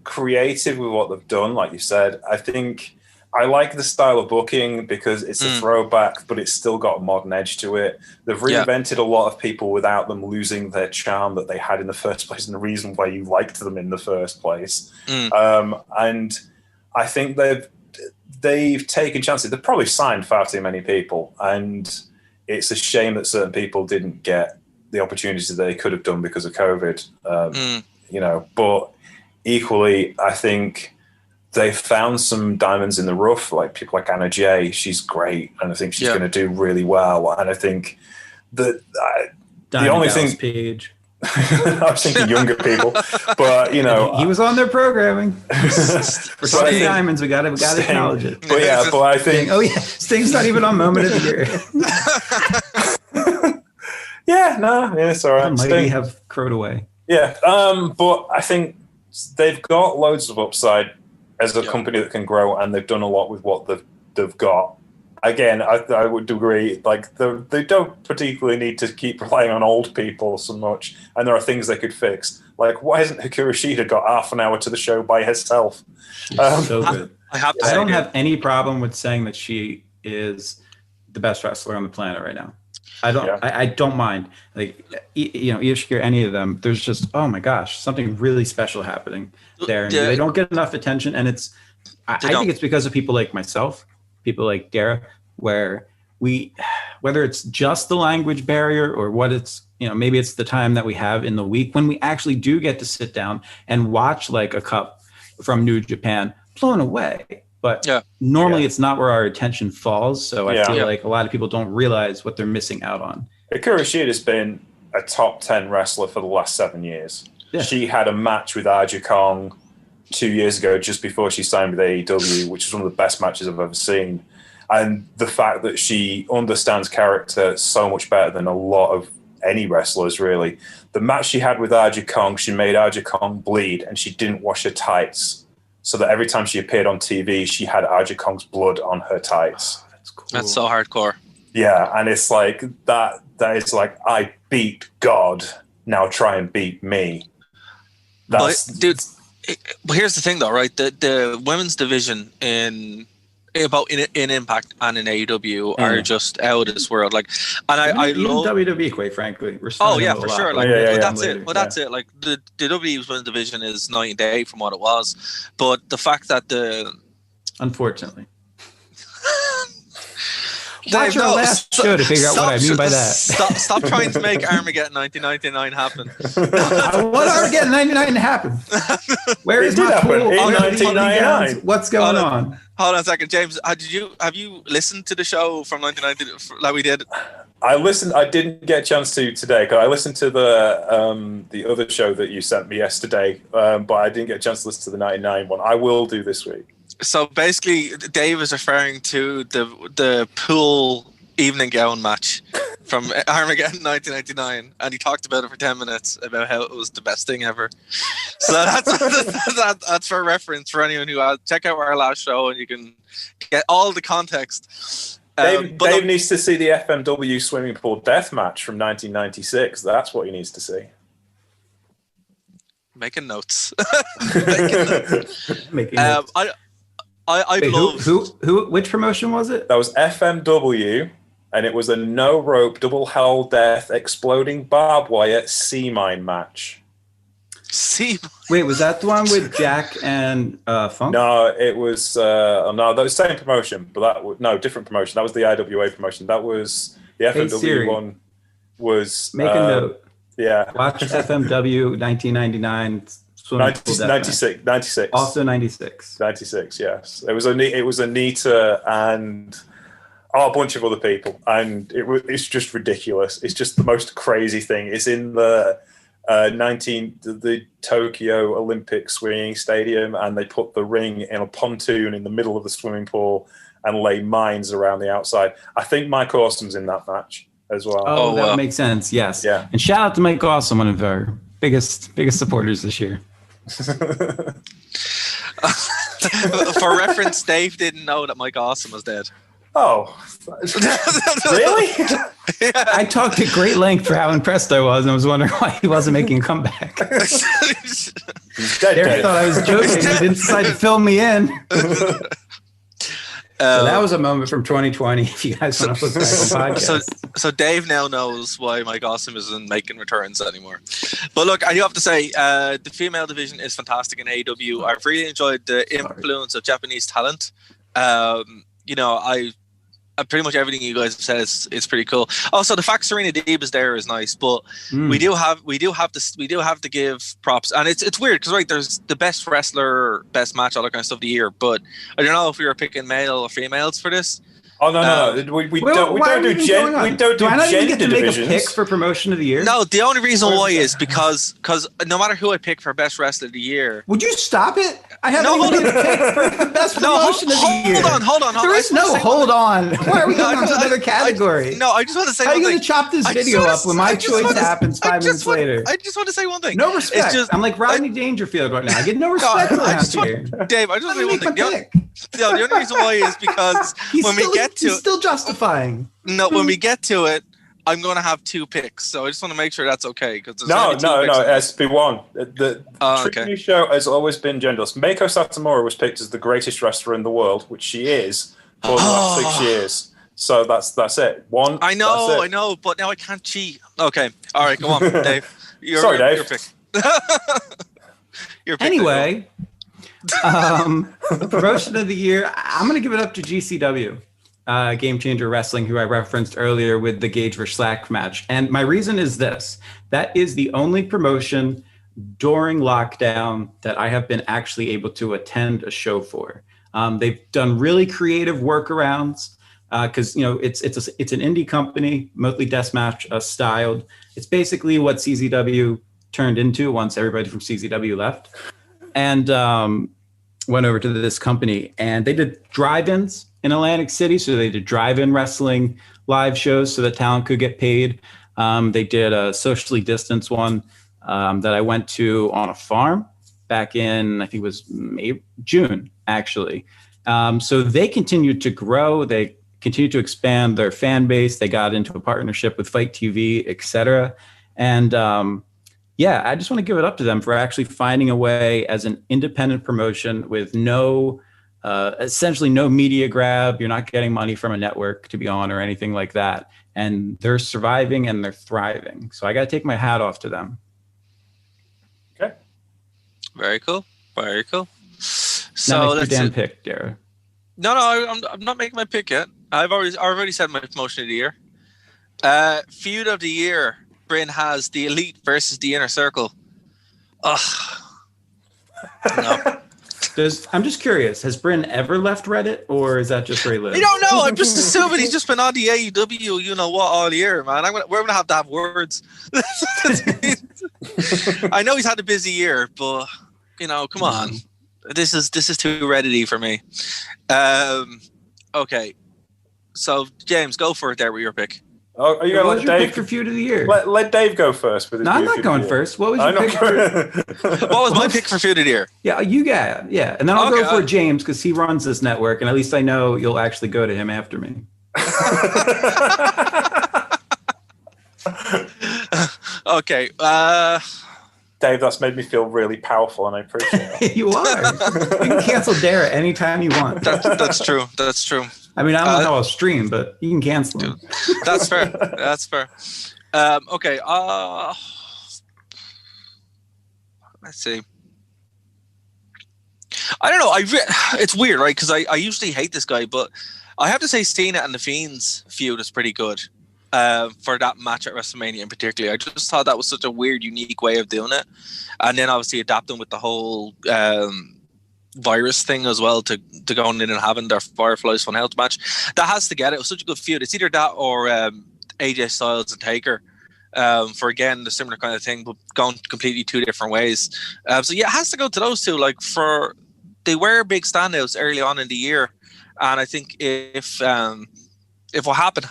creative with what they've done, like you said. I think I like the style of booking because it's a throwback, but it's still got a modern edge to it. They've reinvented a lot of people without them losing their charm that they had in the first place and the reason why you liked them in the first place. And I think they've taken chances. They've probably signed far too many people, and it's a shame that certain people didn't get the opportunities that they could have done because of COVID. But equally, I think they've found some diamonds in the rough, like people like Anna Jay. She's great, and I think she's going to do really well. And I think that the only thing, Page. I was thinking younger people, but he was on their programming. For Sting Diamonds, we got to acknowledge it. But I think Sting's not even on Moment of the Year. It's all right. Mighty have crowed away. Yeah, but I think they've got loads of upside as a company that can grow, and they've done a lot with what they've got. Again, I would agree. Like they don't particularly need to keep relying on old people so much, and there are things they could fix. Like, why hasn't Hikaru Shida got half an hour to the show by herself? So good. I don't have any problem with saying that she is the best wrestler on the planet right now. I don't mind. Like, Io Shirai, any of them. There's just, oh my gosh, something really special happening there. And they don't get enough attention, and I think it's because of people like myself, people like Dara, where whether it's just the language barrier or what it's, maybe it's the time that we have in the week when we actually do get to sit down and watch like a cup from New Japan, blown away. But normally it's not where our attention falls. So I feel like a lot of people don't realize what they're missing out on. Hikaru Shida has been a top 10 wrestler for the last 7 years. Yeah. She had a match with Aja Kong 2 years ago, just before she signed with AEW, which is one of the best matches I've ever seen. And the fact that she understands character so much better than a lot of any wrestlers, really. The match she had with Aja Kong, she made Aja Kong bleed, and she didn't wash her tights. So that every time she appeared on TV, she had Aja Kong's blood on her tights. Oh, that's cool. That's so hardcore. Yeah, and it's like that is like, I beat God, now try and beat me. But here's the thing though, right? The women's division in Impact and in AEW are just out of this world. Like, and I love WWE, quite frankly. For sure. Like, that's it. Well, that's it. Like the WWE's women's division is night and day from what it was. But the fact that unfortunately. Watch our last show to figure out what I mean by that. Stop trying to make Armageddon 1999 happen. I want Armageddon 1999 to happen. Where is my pool? In 1999. What's going on? Hold on a second, James. Have you listened to the show from 1990 like we did? I listened. I didn't get a chance to today because I listened to the other show that you sent me yesterday, but I didn't get a chance to listen to the 99 one. I will do this week. So basically, Dave is referring to the pool evening gown match from Armageddon 1999, and he talked about it for 10 minutes about how it was the best thing ever. So that's for reference for anyone who check out our last show, and you can get all the context. Dave needs to see the FMW swimming pool death match from 1996. That's what he needs to see. Making notes. Making notes. I Wait, love who which promotion was it? That was FMW, and it was a no rope double hell death exploding barbed wire sea mine match. Wait, was that the one with Jack and Funk? No, it was that was the same promotion, but different promotion. That was the IWA promotion. That was the FMW one. Was make a note. Yeah, watch FMW 1999. 96. Also 96. 96, yes. It was Anita, and Oh, a bunch of other people, and it's just ridiculous. It's just the most crazy thing. It's in the the Tokyo Olympic swimming stadium, and they put the ring in a pontoon in the middle of the swimming pool and lay mines around the outside. I think Mike Awesome's in that match as well. Oh, that would make sense. Yes. Yeah. And shout out to Mike Awesome, one of our biggest supporters this year. For reference, Dave didn't know that Mike Awesome was dead. Oh, really? Yeah. I talked at great length for how impressed I was, and I was wondering why he wasn't making a comeback. Derek thought I was joking. He didn't decide to fill me in. So that was a moment from 2020. If you guys want to look back on podcasts. So Dave now knows why Mike Awesome isn't making returns anymore. But look, I do have to say, the female division is fantastic in AEW. I've really enjoyed the influence of Japanese talent. Pretty much everything you guys have said is pretty cool. Also, the fact Serena Deeb is there is nice, but we do have to give props, and it's weird because there's the best wrestler, best match, all that kind of stuff of the year. But I don't know if we were picking male or females for this. Oh no! We don't do gender divisions. Do I not even get to make a pick for promotion of the year? No, the only reason why is because no matter who I pick for best wrestler of the year. Would you stop it? I haven't even get a pick for the best promotion of the year. Hold on. There is no hold on. Why are we going on to another category? I just want to say. How are you going to chop this video up when my choice happens 5 minutes later? I just want to say one thing. No respect. I'm like Rodney Dangerfield right now. I get no respect around here. Dave, I just want to say one thing. The only reason why is because he's still justifying. No, when we get to it, I'm going to have 2 picks. So I just want to make sure that's okay. No, it has to be one. The Truepenny show has always been genderless. Meiko Satomura was picked as the greatest wrestler in the world, which she is, for the last 6 years. So that's it. One. I know, but now I can't cheat. Okay. All right, go on, Dave. Sorry, Dave. Your pick. Your pick. Anyway, promotion of the year, I'm going to give it up to GCW. Game Changer Wrestling, who I referenced earlier with the Gage vs. Slack match. And my reason is this. That is the only promotion during lockdown that I have been actually able to attend a show for. They've done really creative workarounds because it's an indie company, mostly deathmatch styled. It's basically what CZW turned into once everybody from CZW left. And went over to this company, and they did drive-ins in Atlantic City. So they did drive-in wrestling live shows so the talent could get paid. They did a socially distanced one that I went to on a farm back in, I think it was June, actually. So they continued to grow. They continued to expand their fan base. They got into a partnership with Fight TV, et cetera. And I just want to give it up to them for actually finding a way as an independent promotion with essentially no media grab. You're not getting money from a network to be on or anything like that. And they're surviving and they're thriving. So I got to take my hat off to them. Okay. Very cool. Very cool. So now make your damn pick, Dara. No, I'm not making my pick yet. I've already said my promotion of the year. Feud of the year. Bryn has the Elite versus the Inner Circle. Ugh. No. I'm just curious. Has Bryn ever left Reddit, or is that just where he lives? I don't know. I'm just assuming he's just been on the AEW, you know what, all year, man. We're gonna have to have words. I know he's had a busy year, but come on. This is too Reddity for me. Okay. So James, go for it there with your pick. Oh, are you going to let Dave pick for feud of the year? Let Dave go first. With his I'm not going first. What was your pick for? What was my pick for feud of the year? Yeah, you got and then I'll go for James because he runs this network, and at least I know you'll actually go to him after me. Okay. Dave, that's made me feel really powerful, and I appreciate it. You are. You can cancel Dara anytime you want. That's true. That's true. I mean, I don't know how I'll stream, but you can cancel them. That's fair. That's fair. Okay. Let's see. I don't know. It's weird, right? Because I usually hate this guy, but I have to say Cena and the Fiend's feud is pretty good for that match at WrestleMania in particular. I just thought that was such a weird, unique way of doing it. And then obviously adapting with the whole virus thing as well to going in and having their Fireflies Fun Health match. That has to get it. It was such a good feud. It's either that or AJ Styles and Taker for, again, the similar kind of thing, but going completely two different ways. So yeah, it has to go to those two. Like, they were big standouts early on in the year, and I think if what happened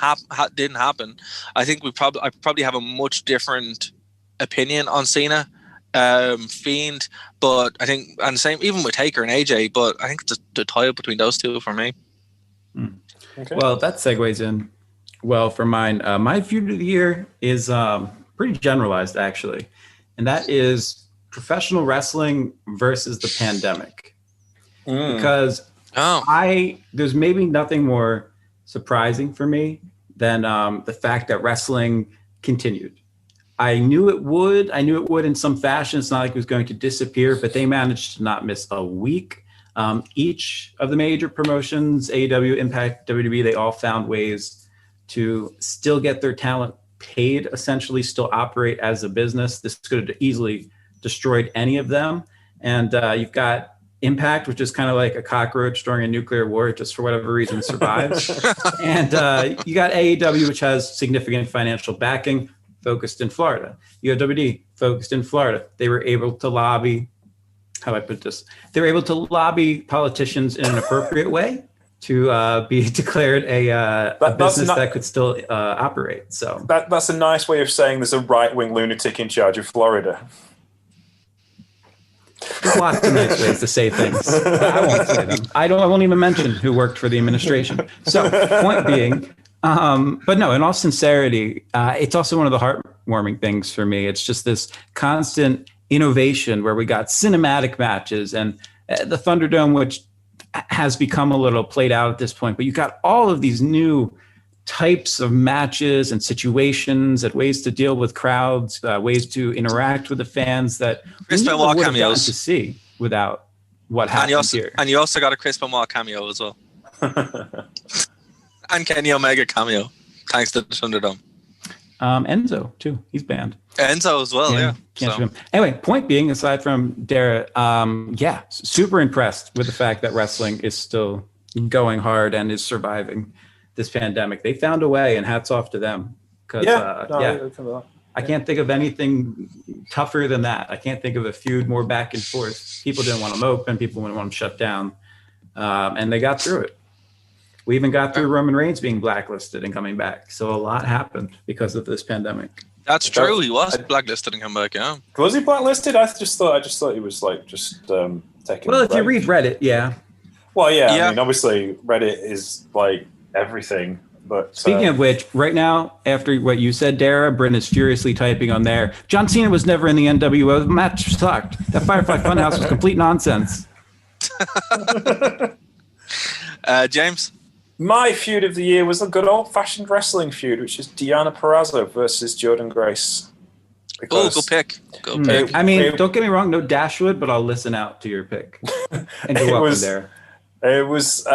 didn't happen, I think I probably have a much different opinion on Cena, Fiend, but I think, and the same even with Taker and AJ, but I think it's the tie up between those two for me. Okay. Well, that segues in well for mine. My feud of the year is pretty generalized, actually, and that is professional wrestling versus the pandemic. Because there's maybe nothing more surprising for me than the fact that wrestling continued. I knew it would in some fashion. It's not like it was going to disappear, but they managed to not miss a week. Each of the major promotions, AEW, Impact, WWE, they all found ways to still get their talent paid, essentially still operate as a business. This could have easily destroyed any of them. And you've got Impact, which is kind of like a cockroach during a nuclear war, just for whatever reason survives. And you got AEW, which has significant financial backing, focused in Florida. You have WWE, focused in Florida. They were able to lobby, how do I put this? They were able to lobby politicians in an appropriate way to be declared a business that could still operate. So that's a nice way of saying there's a right-wing lunatic in charge of Florida. There's lots of nice ways to say things. I won't say them. I won't even mention who worked for the administration. So, point being, but no, in all sincerity, it's also one of the heartwarming things for me. It's just this constant innovation where we got cinematic matches and the Thunderdome, which has become a little played out at this point, but you got all of these new types of matches and situations and ways to deal with crowds, ways to interact with the fans that Chris we never Benoit would have gotten cameos to see without what happened here. And you also got a Chris Benoit cameo as well. And Kenny Omega cameo, thanks to the Thunderdome. Enzo, too. He's banned. Enzo as well, yeah. So. Anyway, point being, aside from Dara, super impressed with the fact that wrestling is still going hard and is surviving this pandemic. They found a way, and hats off to them. I can't think of anything tougher than that. I can't think of a feud more back and forth. People didn't want them open. People didn't want them shut down. And they got through it. We even got through Roman Reigns being blacklisted and coming back. So a lot happened because of this pandemic. That's true. He was blacklisted and come back, yeah. Was he blacklisted? I just thought he was like just taking. Well, if you read Reddit, yeah. Well, yeah. I mean, obviously, Reddit is like everything. But speaking of which, right now, after what you said, Dara, Bryn is furiously typing on there. John Cena was never in the NWO. The match sucked. That Firefly Funhouse was complete nonsense. James? My feud of the year was a good old-fashioned wrestling feud, which is Deonna Purrazzo versus Jordynne Grace. Go pick. I mean, don't get me wrong, no Dashwood, but I'll listen out to your pick. And you're welcome there. It was...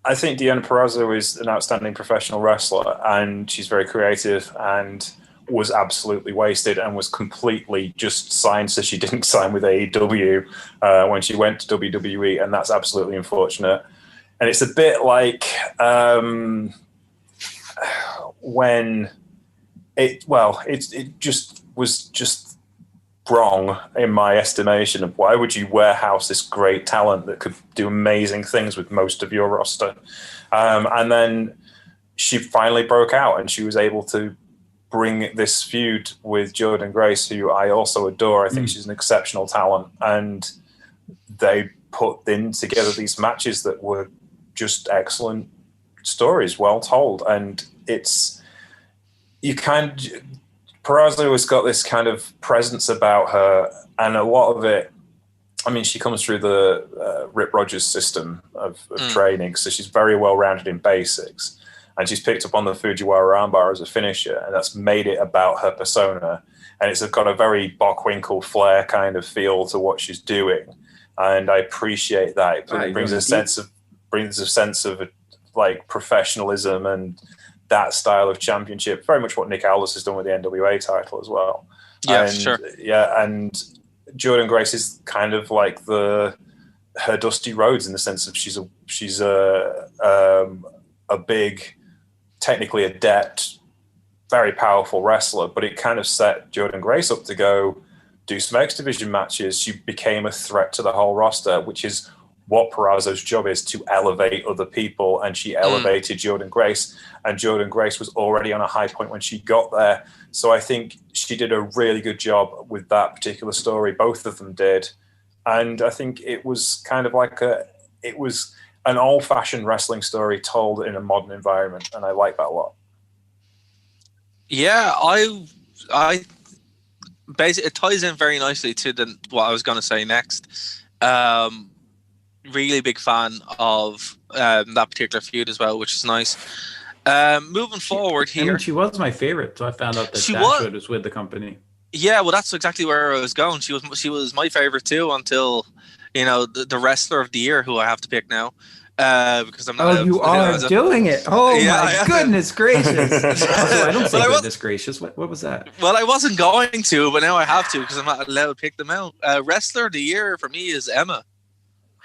I think Deonna Purrazzo is an outstanding professional wrestler, and she's very creative and was absolutely wasted and was completely just signed so she didn't sign with AEW when she went to WWE, and that's absolutely unfortunate. And it's a bit like when it just was just wrong in my estimation of why would you warehouse this great talent that could do amazing things with most of your roster. And then she finally broke out and she was able to bring this feud with Jordynne Grace, who I also adore. I think she's an exceptional talent. And they put in together these matches that were just excellent stories, well told. And Purrazzo has got this kind of presence about her, and a lot of it, I mean, she comes through the Rip Rogers system of training, so she's very well rounded in basics, and she's picked up on the Fujiwara armbar as a finisher, and that's made it about her persona, and it's got a very Bockwinkel flair kind of feel to what she's doing, and I appreciate that. It brings a sense of like professionalism and that style of championship, very much what Nick Aldis has done with the NWA title as well. Yeah, sure. Yeah, and Jordynne Grace is kind of like the her Dusty Rhodes in the sense of she's a big, technically adept, very powerful wrestler, but it kind of set Jordynne Grace up to go do some X Division matches. She became a threat to the whole roster, which is what Purrazzo's job is, to elevate other people, and she elevated Jordynne Grace, and Jordynne Grace was already on a high point when she got there. So I think she did a really good job with that particular story. Both of them did. And I think it was kind of like it was an old-fashioned wrestling story told in a modern environment, and I like that a lot. Yeah, I basically, it ties in very nicely to what I was going to say next. Really big fan of that particular feud as well, which is nice. Moving forward here, I mean, she was my favorite, so I found out that Dashwood was with the company. Yeah, well, that's exactly where I was going. She was my favorite too until, the wrestler of the year, who I have to pick now. Because I'm not. Oh, you are doing it! Oh my goodness gracious! Also, I don't say goodness gracious. What was that? Well, I wasn't going to, but now I have to because I'm not allowed to pick them out. Wrestler of the year for me is Emma.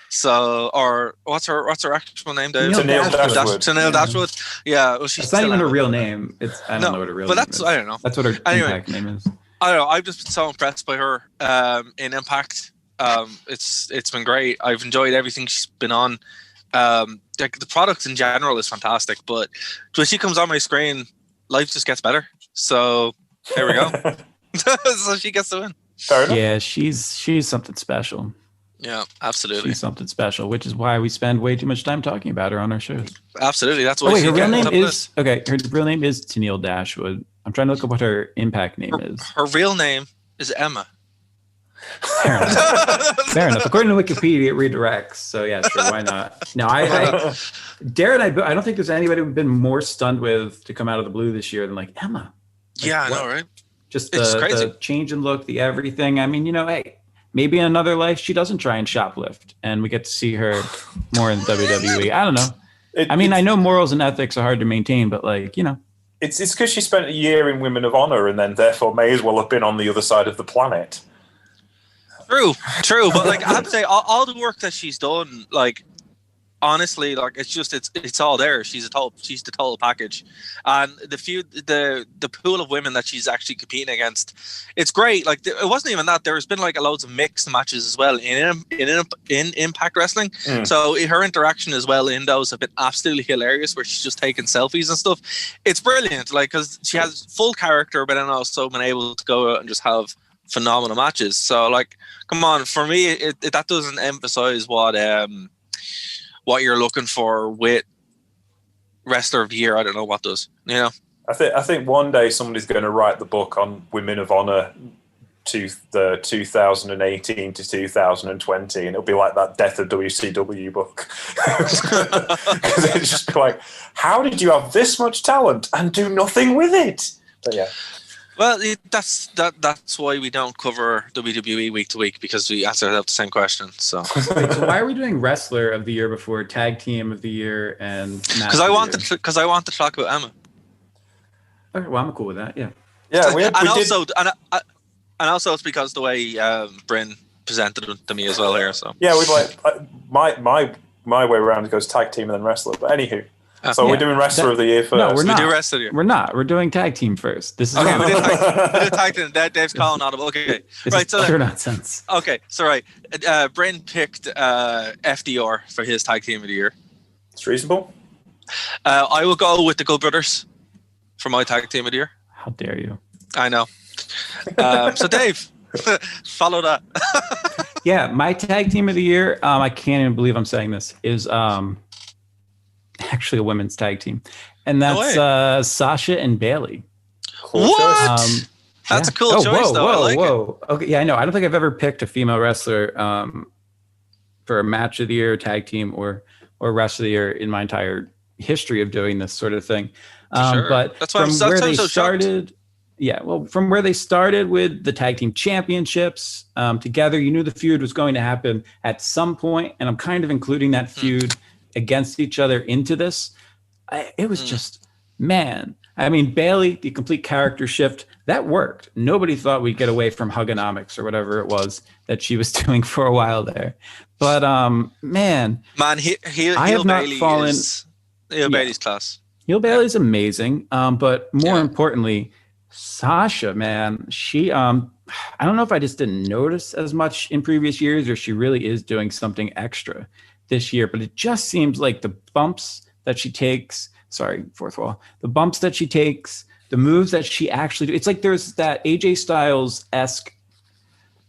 So, or what's her actual name, Dave? Tenille Dashwood. Tenille Dashwood. Yeah, well, she's it's not even her real name. I don't know what her real name is. I don't know. That's what her Impact name is. I don't know. I've just been so impressed by her in Impact. It's been great. I've enjoyed everything she's been on. The product in general is fantastic, but when she comes on my screen, life just gets better. So there we go. So she gets the win. Fair enough. Yeah, she's something special. Yeah, absolutely. She's something special, which is why we spend way too much time talking about her on our shows. Absolutely, that's why. Her real name is Her real name is Tenille Dashwood. I'm trying to look up what her Impact name is. Her real name is Emma. Fair enough. Fair enough. According to Wikipedia, it redirects. So yeah, sure, why not? No, Darren, I don't think there's anybody who've been more stunned with to come out of the blue this year than like Emma. Yeah, I know, right? Just the change in look, the everything. I mean, hey, maybe in another life she doesn't try and shoplift, and we get to see her more in WWE. I don't know. I know morals and ethics are hard to maintain, but it's because she spent a year in Women of Honor and then therefore may as well have been on the other side of the planet. True, but I have to say, all the work that she's done, honestly, it's all there. She's the total package, and the pool of women that she's actually competing against, it's great. It wasn't even that. There's been loads of mixed matches as well in Impact Wrestling. So her interaction as well in those have been absolutely hilarious, where she's just taking selfies and stuff. It's brilliant, because she has full character, but then also been able to go out and just have phenomenal matches. So come on, for me, that doesn't emphasize what you're looking for with wrestler of the year. I don't know what does. I think one day somebody's going to write the book on Women of Honor to the 2018 to 2020, and it'll be like that Death of WCW book. Because it's just how did you have this much talent and do nothing with it? But yeah. Well, that's why we don't cover WWE week to week, because we answer the same question. So why are we doing wrestler of the year before tag team of the year and match? Because I want to talk about Emma. Okay, well, I'm cool with that. Yeah. Yeah, and also it's because the way Bryn presented it to me as well here. So yeah, my way around goes tag team and then wrestler. But anywho. So we're doing wrestler of the year first. No, we're not. We do wrestler of the year. We're not. We're doing tag team first. This is okay. We did tag team. Dave's calling audible. Okay, right. So pure nonsense. Okay, so right. Bryn picked FDR for his tag team of the year. It's reasonable. I will go with the Good Brothers for my tag team of the year. How dare you? I know. So Dave, follow that. Yeah, my tag team of the year. I can't even believe I'm saying this. Is actually a women's tag team, and that's Sasha and Bailey. Cool what? That's a cool choice, though. I like it. Okay, yeah, I know. I don't think I've ever picked a female wrestler for a match of the year, tag team, or wrestler of the year in my entire history of doing this sort of thing. Sure. But that's from where they started. Yeah, well, from where they started with the tag team championships together, you knew the feud was going to happen at some point, and I'm kind of including that feud against each other into this. It was just, man, I mean, Bailey, the complete character shift, that worked. Nobody thought we'd get away from Hugonomics or whatever it was that she was doing for a while there. But man, I have not Bailey fallen. Bailey's class. Heel Bailey's amazing. But more importantly, Sasha, man, she I don't know if I just didn't notice as much in previous years or she really is doing something extra this year, but it just seems like the bumps that she takes, fourth wall, the bumps that she takes, the moves that she actually do. It's like there's that AJ Styles-esque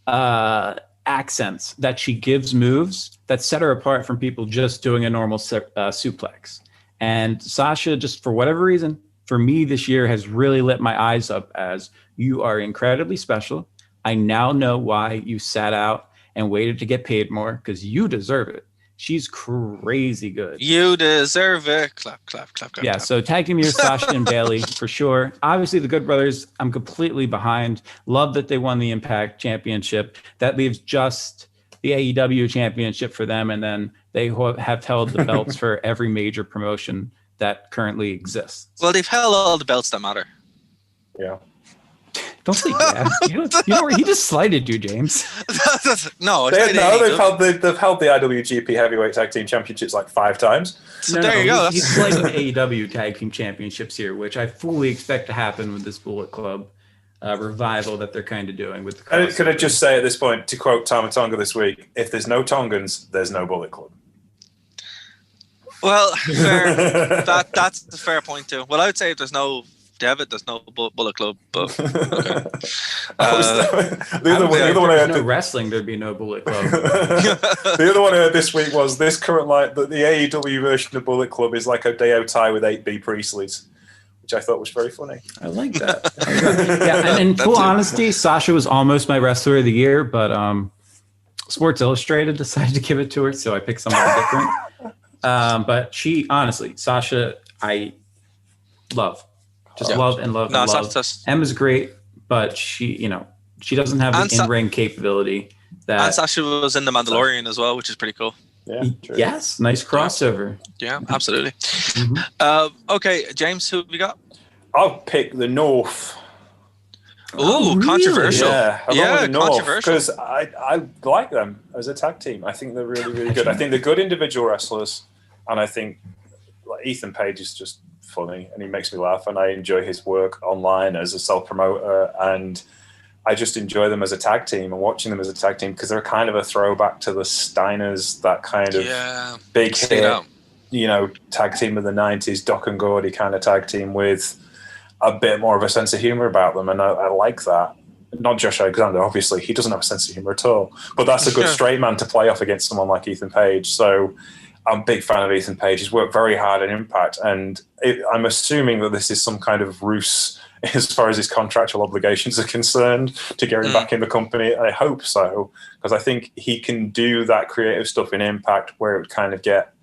accents that she gives moves that set her apart from people just doing a normal suplex. And Sasha, just for whatever reason, for me this year has really lit my eyes up as you are incredibly special. I now know why you sat out and waited to get paid more because you deserve it. She's crazy good. You deserve it. Clap, clap, clap, clap. Yeah, clap. so tag team here, Sasha and Bailey for sure. Obviously, the Good Brothers, I'm completely behind. Love that they won the Impact Championship. That leaves just the AEW Championship for them, and then they have held the belts for every major promotion that currently exists. Well, they've held all the belts that matter. Yeah. Don't say that. You know where he just slighted you, James. No, they've held the IWGP Heavyweight Tag Team Championships like 5 times. So there you go. He's slighting AEW Tag Team Championships here, which I fully expect to happen with this Bullet Club revival that they're kind of doing with the. And could I just say at this point, to quote Tama Tonga this week, if there's no Tongans, there's no Bullet Club. Well, fair. That's a fair point too. Well, I would say if there's no Devitt, there's no Bullet Club. But okay. The other one I heard, no wrestling, there'd be no Bullet Club. The other one I heard this week was this current the AEW version of Bullet Club is like a Deo tie with 8B Priestleys, which I thought was very funny. I like that. Yeah, and in full honesty, Sasha was almost my Wrestler of the Year, but Sports Illustrated decided to give it to her, so I picked something different. But she, honestly, Sasha, I love. Just love and love and love. Emma's great, but she doesn't have the in-ring capability that. And Sasha was in The Mandalorian as well, which is pretty cool. Yeah, true. Yes, nice crossover. Yeah, absolutely. Okay, James, who have we got? I'll pick the North. Ooh, really? Controversial. Yeah, controversial. Because I like them as a tag team. I think they're really, really good. I think they're good individual wrestlers, and I think Ethan Page is just funny and he makes me laugh, and I enjoy his work online as a self-promoter, and I just enjoy them as a tag team and watching them as a tag team because they're kind of a throwback to the Steiners, that kind of big hit, tag team of the 90s, Doc and Gordy kind of tag team with a bit more of a sense of humor about them, and I like that. Not Josh Alexander, obviously, he doesn't have a sense of humor at all, but that's a good straight man to play off against someone like Ethan Page. So I'm a big fan of Ethan Page. He's worked very hard in Impact, and I'm assuming that this is some kind of ruse as far as his contractual obligations are concerned to get him back in the company. I hope so, because I think he can do that creative stuff in Impact where it would kind of get,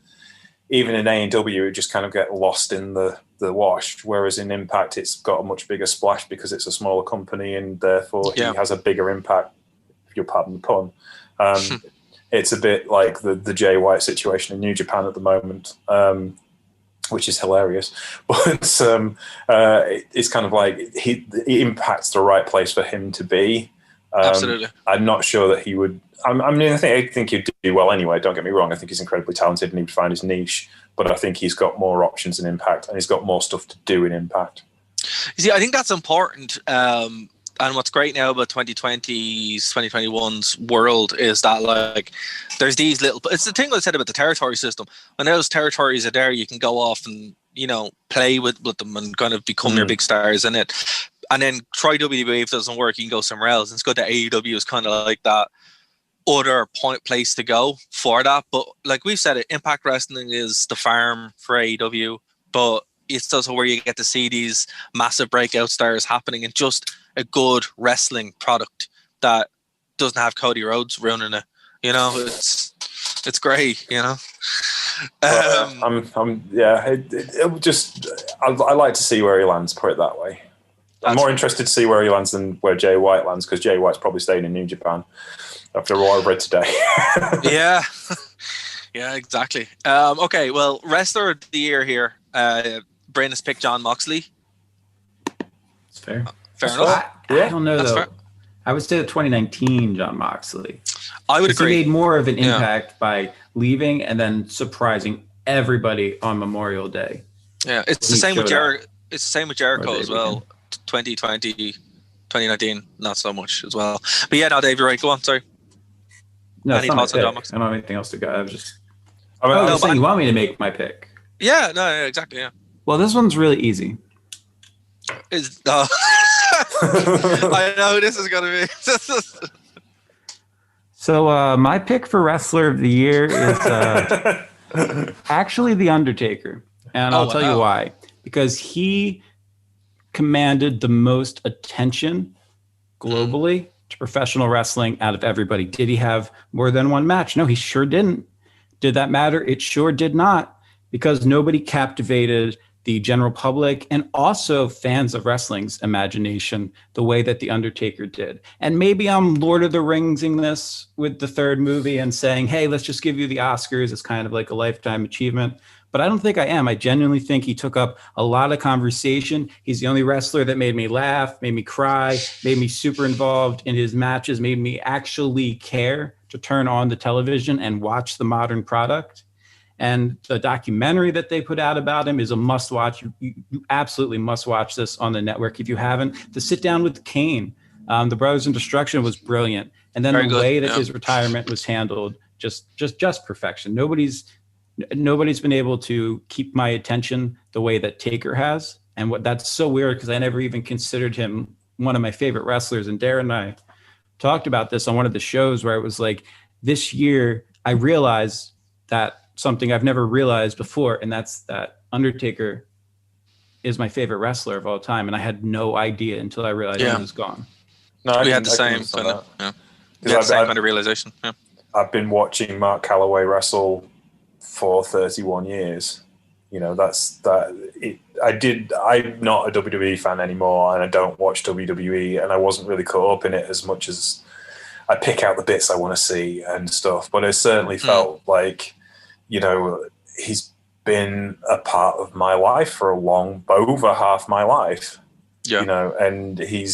even in A&W, it would just kind of get lost in the wash, whereas in Impact it's got a much bigger splash because it's a smaller company and therefore he has a bigger impact, if you'll pardon the pun. It's a bit like the Jay White situation in New Japan at the moment, which is hilarious. But it's kind of like he Impact's the right place for him to be. Absolutely. I'm not sure that he would. I think he'd do well anyway. Don't get me wrong. I think he's incredibly talented and he would find his niche. But I think he's got more options in Impact and he's got more stuff to do in Impact. You see, I think that's important. And what's great now about 2020's, 2021's world is that, like, there's these little... It's the thing I said about the territory system. When those territories are there, you can go off and, play with them and kind of become your big stars in it. And then try WWE. If it doesn't work, you can go somewhere else. And it's good that AEW is kind of like that other place to go for that. But like we've said, Impact Wrestling is the farm for AEW. But it's also where you get to see these massive breakout stars happening in just a good wrestling product that doesn't have Cody Rhodes ruining it. It's great. I like to see where he lands. Put it that way. I'm more interested to see where he lands than where Jay White lands, because Jay White's probably staying in New Japan after what I've read today. Yeah, exactly. Okay, well, Wrestler of the Year here. Brain has picked Jon Moxley. It's fair. Fair enough. I don't know That's though. fair. I would say the 2019 John Moxley. I would 'Cause agree. He made more of an impact by leaving and then surprising everybody on Memorial Day. Yeah, it's the He same with showed Jericho. It's the same with Jericho Or as they well. 2020, 2019, not so much as well. But yeah, no, Dave, you're right. Go on. Sorry. No, Any it's not my thoughts on John pick. Moxley? I don't have anything else to go. I was just. I mean, Oh, no, you're but saying you want me to make my pick? Yeah, no, yeah, exactly. Yeah. Well, this one's really easy. Is I know who this is gonna be. So my pick for wrestler of the year is actually The Undertaker. And I'll tell you why. Because he commanded the most attention globally to professional wrestling out of everybody. Did he have more than one match? No, he sure didn't. Did that matter? It sure did not, because nobody captivated the general public and also fans of wrestling's imagination the way that The Undertaker did. And maybe I'm Lord of the Ringsing this with the third movie and saying, hey, let's just give you the Oscars. It's kind of like a lifetime achievement. But I don't think I am. I genuinely think he took up a lot of conversation. He's the only wrestler that made me laugh, made me cry, made me super involved in his matches, made me actually care to turn on the television and watch the modern product. And the documentary that they put out about him is a must watch. You absolutely must watch this on the network if you haven't. The Sit Down with Kane, The Brothers in Destruction was brilliant. And then the way that his retirement was handled, just perfection. Nobody's been able to keep my attention the way that Taker has. And that's so weird, because I never even considered him one of my favorite wrestlers. And Darren and I talked about this on one of the shows where it was like, this year I realized that something I've never realized before, and that's that Undertaker is my favorite wrestler of all time, and I had no idea until I realized he was gone. No, we had the same kind of, kind of realization. Yeah. I've been watching Mark Calloway wrestle for 31 years. You know, I'm not a WWE fan anymore, and I don't watch WWE, and I wasn't really caught up in it as much as I pick out the bits I want to see and stuff. But it certainly felt like, you know, he's been a part of my life for over half my life. Yeah. You know, and he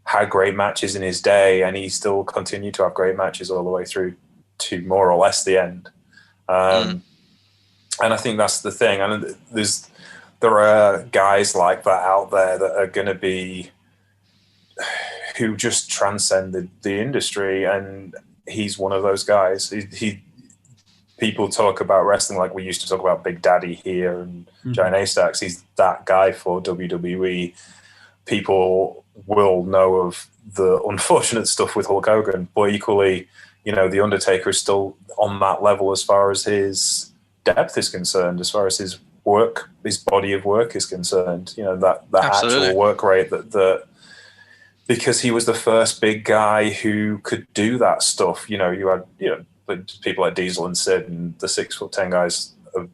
had great matches in his day, and he still continued to have great matches all the way through to more or less the end. And I think that's the thing. And there are guys like that out there that are going to be, who just transcend the industry, and he's one of those guys. People talk about wrestling like we used to talk about Big Daddy here and Giant A-Stacks. He's that guy for WWE. People will know of the unfortunate stuff with Hulk Hogan, but equally, you know, The Undertaker is still on that level as far as his depth is concerned, as far as his work, his body of work is concerned. You know, that actual work rate that because he was the first big guy who could do that stuff. You know, you had, you know, people like Diesel and Sid and the 6'10" guys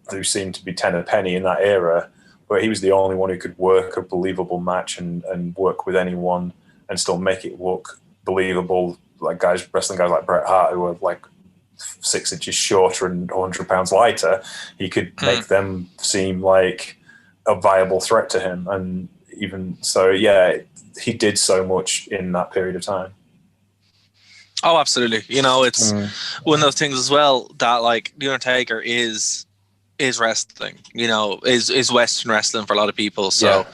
who seemed to be 10 a penny in that era, but he was the only one who could work a believable match and work with anyone and still make it look believable. Like wrestling guys like Bret Hart, who were like 6 inches shorter and 100 pounds lighter, he could make them seem like a viable threat to him. And even so, yeah, he did so much in that period of time. Oh, absolutely. You know, it's one of those things as well that, like, The Undertaker is wrestling, you know, is Western wrestling for a lot of people. So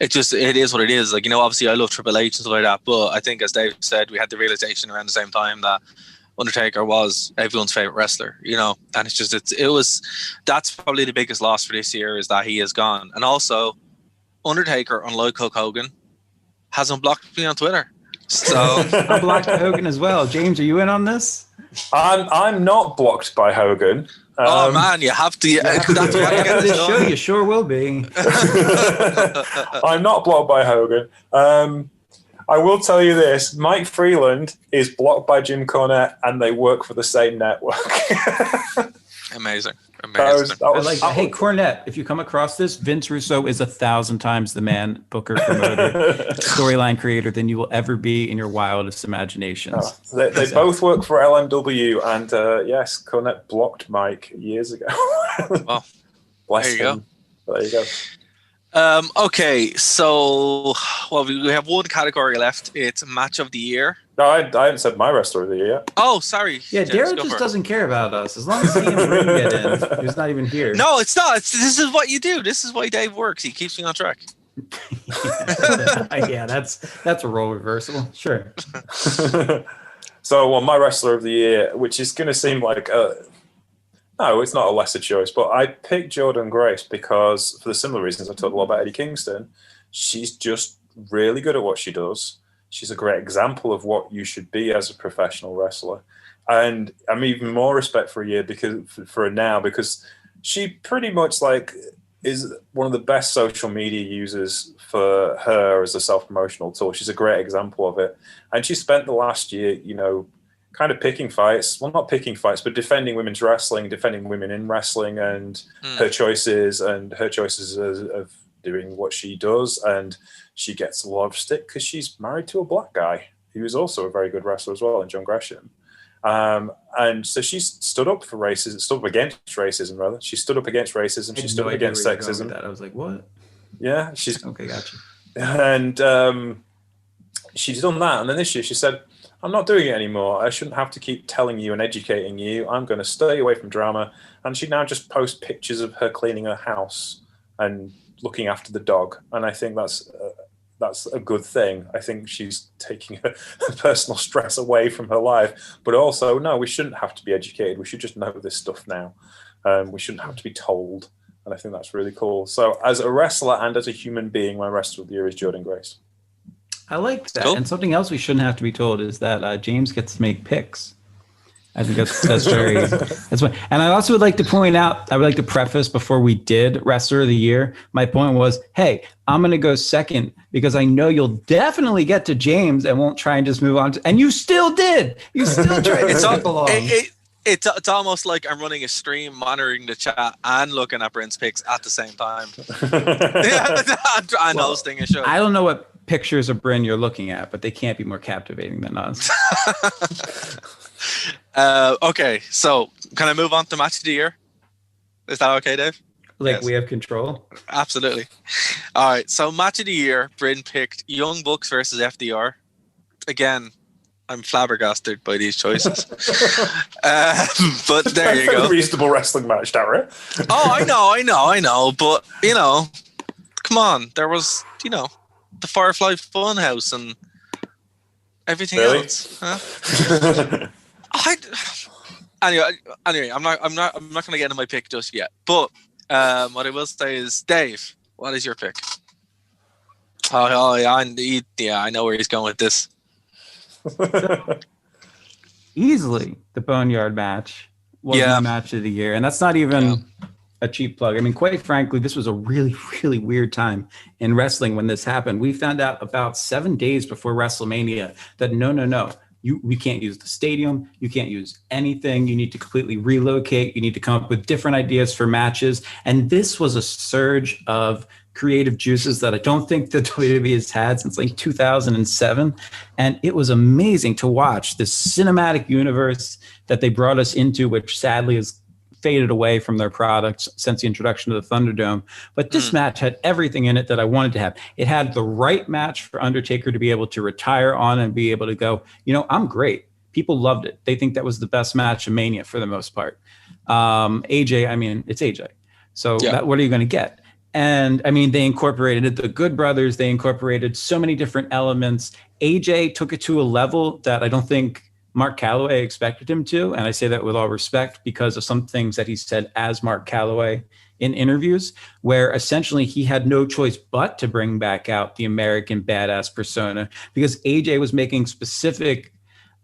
it is what it is. Like, you know, obviously I love Triple H and stuff like that, but I think, as Dave said, we had the realization around the same time that Undertaker was everyone's favorite wrestler, you know, and it's just, that's probably the biggest loss for this year, is that he is gone. And also, Undertaker, unlike Hulk Hogan, hasn't blocked me on Twitter. So I blocked Hogan as well. James, are you in on this? I'm not blocked by Hogan. Oh man, you have to. That's why you get this show. You sure will be. I'm not blocked by Hogan. I will tell you this: Mike Freeland is blocked by Jim Cornette, and they work for the same network. Amazing. Hey, Cornette, if you come across this, Vince Russo is 1,000 times the man, booker, promoter, storyline creator than you will ever be in your wildest imaginations. They both work for LMW, and yes, Cornette blocked Mike years ago. Well, bless there you him. go. There you go. Okay, so we have one category left. It's match of the year. No, I haven't said my wrestler of the year yet. Oh, sorry. Yeah, James, Daryl go just for it. doesn't care about us. As long as he and Bryn get in, he's not even here. No, it's not. This is what you do. This is why Dave works. He keeps me on track. Yeah, that's a role reversal. Sure. So, well, my wrestler of the year, which is going to seem like no, it's not a lesser choice, but I picked Jordan Grace because, for the similar reasons I talked a lot about Eddie Kingston, she's just really good at what she does. She's a great example of what you should be as a professional wrestler. And I'm even more respect for her now because she pretty much is one of the best social media users for her as a self-promotional tool. She's a great example of it. And she spent the last year, kind of picking fights. Well, not picking fights, but defending women's wrestling, defending women in wrestling, and her choices of doing what she does. And she gets a lot of stick because she's married to a black guy who's also a very good wrestler as well, and John Gresham. And so she stood up for racism, stood up against racism, rather. She stood up against racism. She stood up against sexism. I was like, what? Yeah, she's okay. Gotcha. And she's done that. And then this year she said, I'm not doing it anymore. I shouldn't have to keep telling you and educating you. I'm going to stay away from drama. And she now just posts pictures of her cleaning her house and looking after the dog. And I think that's a good thing. I think she's taking her personal stress away from her life. But also, no, we shouldn't have to be educated. We should just know this stuff now. We shouldn't have to be told. And I think that's really cool. So as a wrestler and as a human being, my wrestler of the year is Jordan Grace. I like that. Cool. And something else we shouldn't have to be told is that James gets to make picks. I think that's very that's fine. And I also would like to point out, I would like to preface before we did Wrestler of the Year, my point was, hey, I'm going to go second because I know you'll definitely get to James and won't try and just move on. And you still did. You still tried to skip along. It's almost like I'm running a stream, monitoring the chat, and looking at Brent's picks at the same time. And hosting a show. I don't know what pictures of Bryn you're looking at, but they can't be more captivating than us. Okay, so can I move on to match of the year? Is that okay, Dave? Like Yes. we have control? Absolutely. All right, so match of the year, Bryn picked Young Bucks versus FDR. Again, I'm flabbergasted by these choices. But there you go. Reasonable wrestling match, Dara. Oh, I know. But, come on. There was, the Firefly Funhouse and everything else. Huh? Anyway, I'm not going to get into my pick just yet. But what I will say is, Dave, what is your pick? Oh yeah, I know where he's going with this. Easily the Boneyard match was my match of the year. And that's not even a cheap plug. I mean, quite frankly, this was a really, really weird time in wrestling when this happened. We found out about 7 days before WrestleMania that no. We can't use the stadium. You can't use anything. You need to completely relocate. You need to come up with different ideas for matches. And this was a surge of creative juices that I don't think the WWE has had since like 2007. And it was amazing to watch this cinematic universe that they brought us into, which sadly has faded away from their products since the introduction of the Thunderdome. But this match had everything in it that I wanted to have. It had the right match for Undertaker to be able to retire on and be able to go, I'm great. People loved it. They think that was the best match of Mania for the most part. AJ, it's AJ. So what are you going to get? And they incorporated the Good Brothers. They incorporated so many different elements. AJ took it to a level that I don't think Mark Calloway expected him to. And I say that with all respect because of some things that he said as Mark Calloway in interviews, where essentially he had no choice but to bring back out the American badass persona because AJ was making specific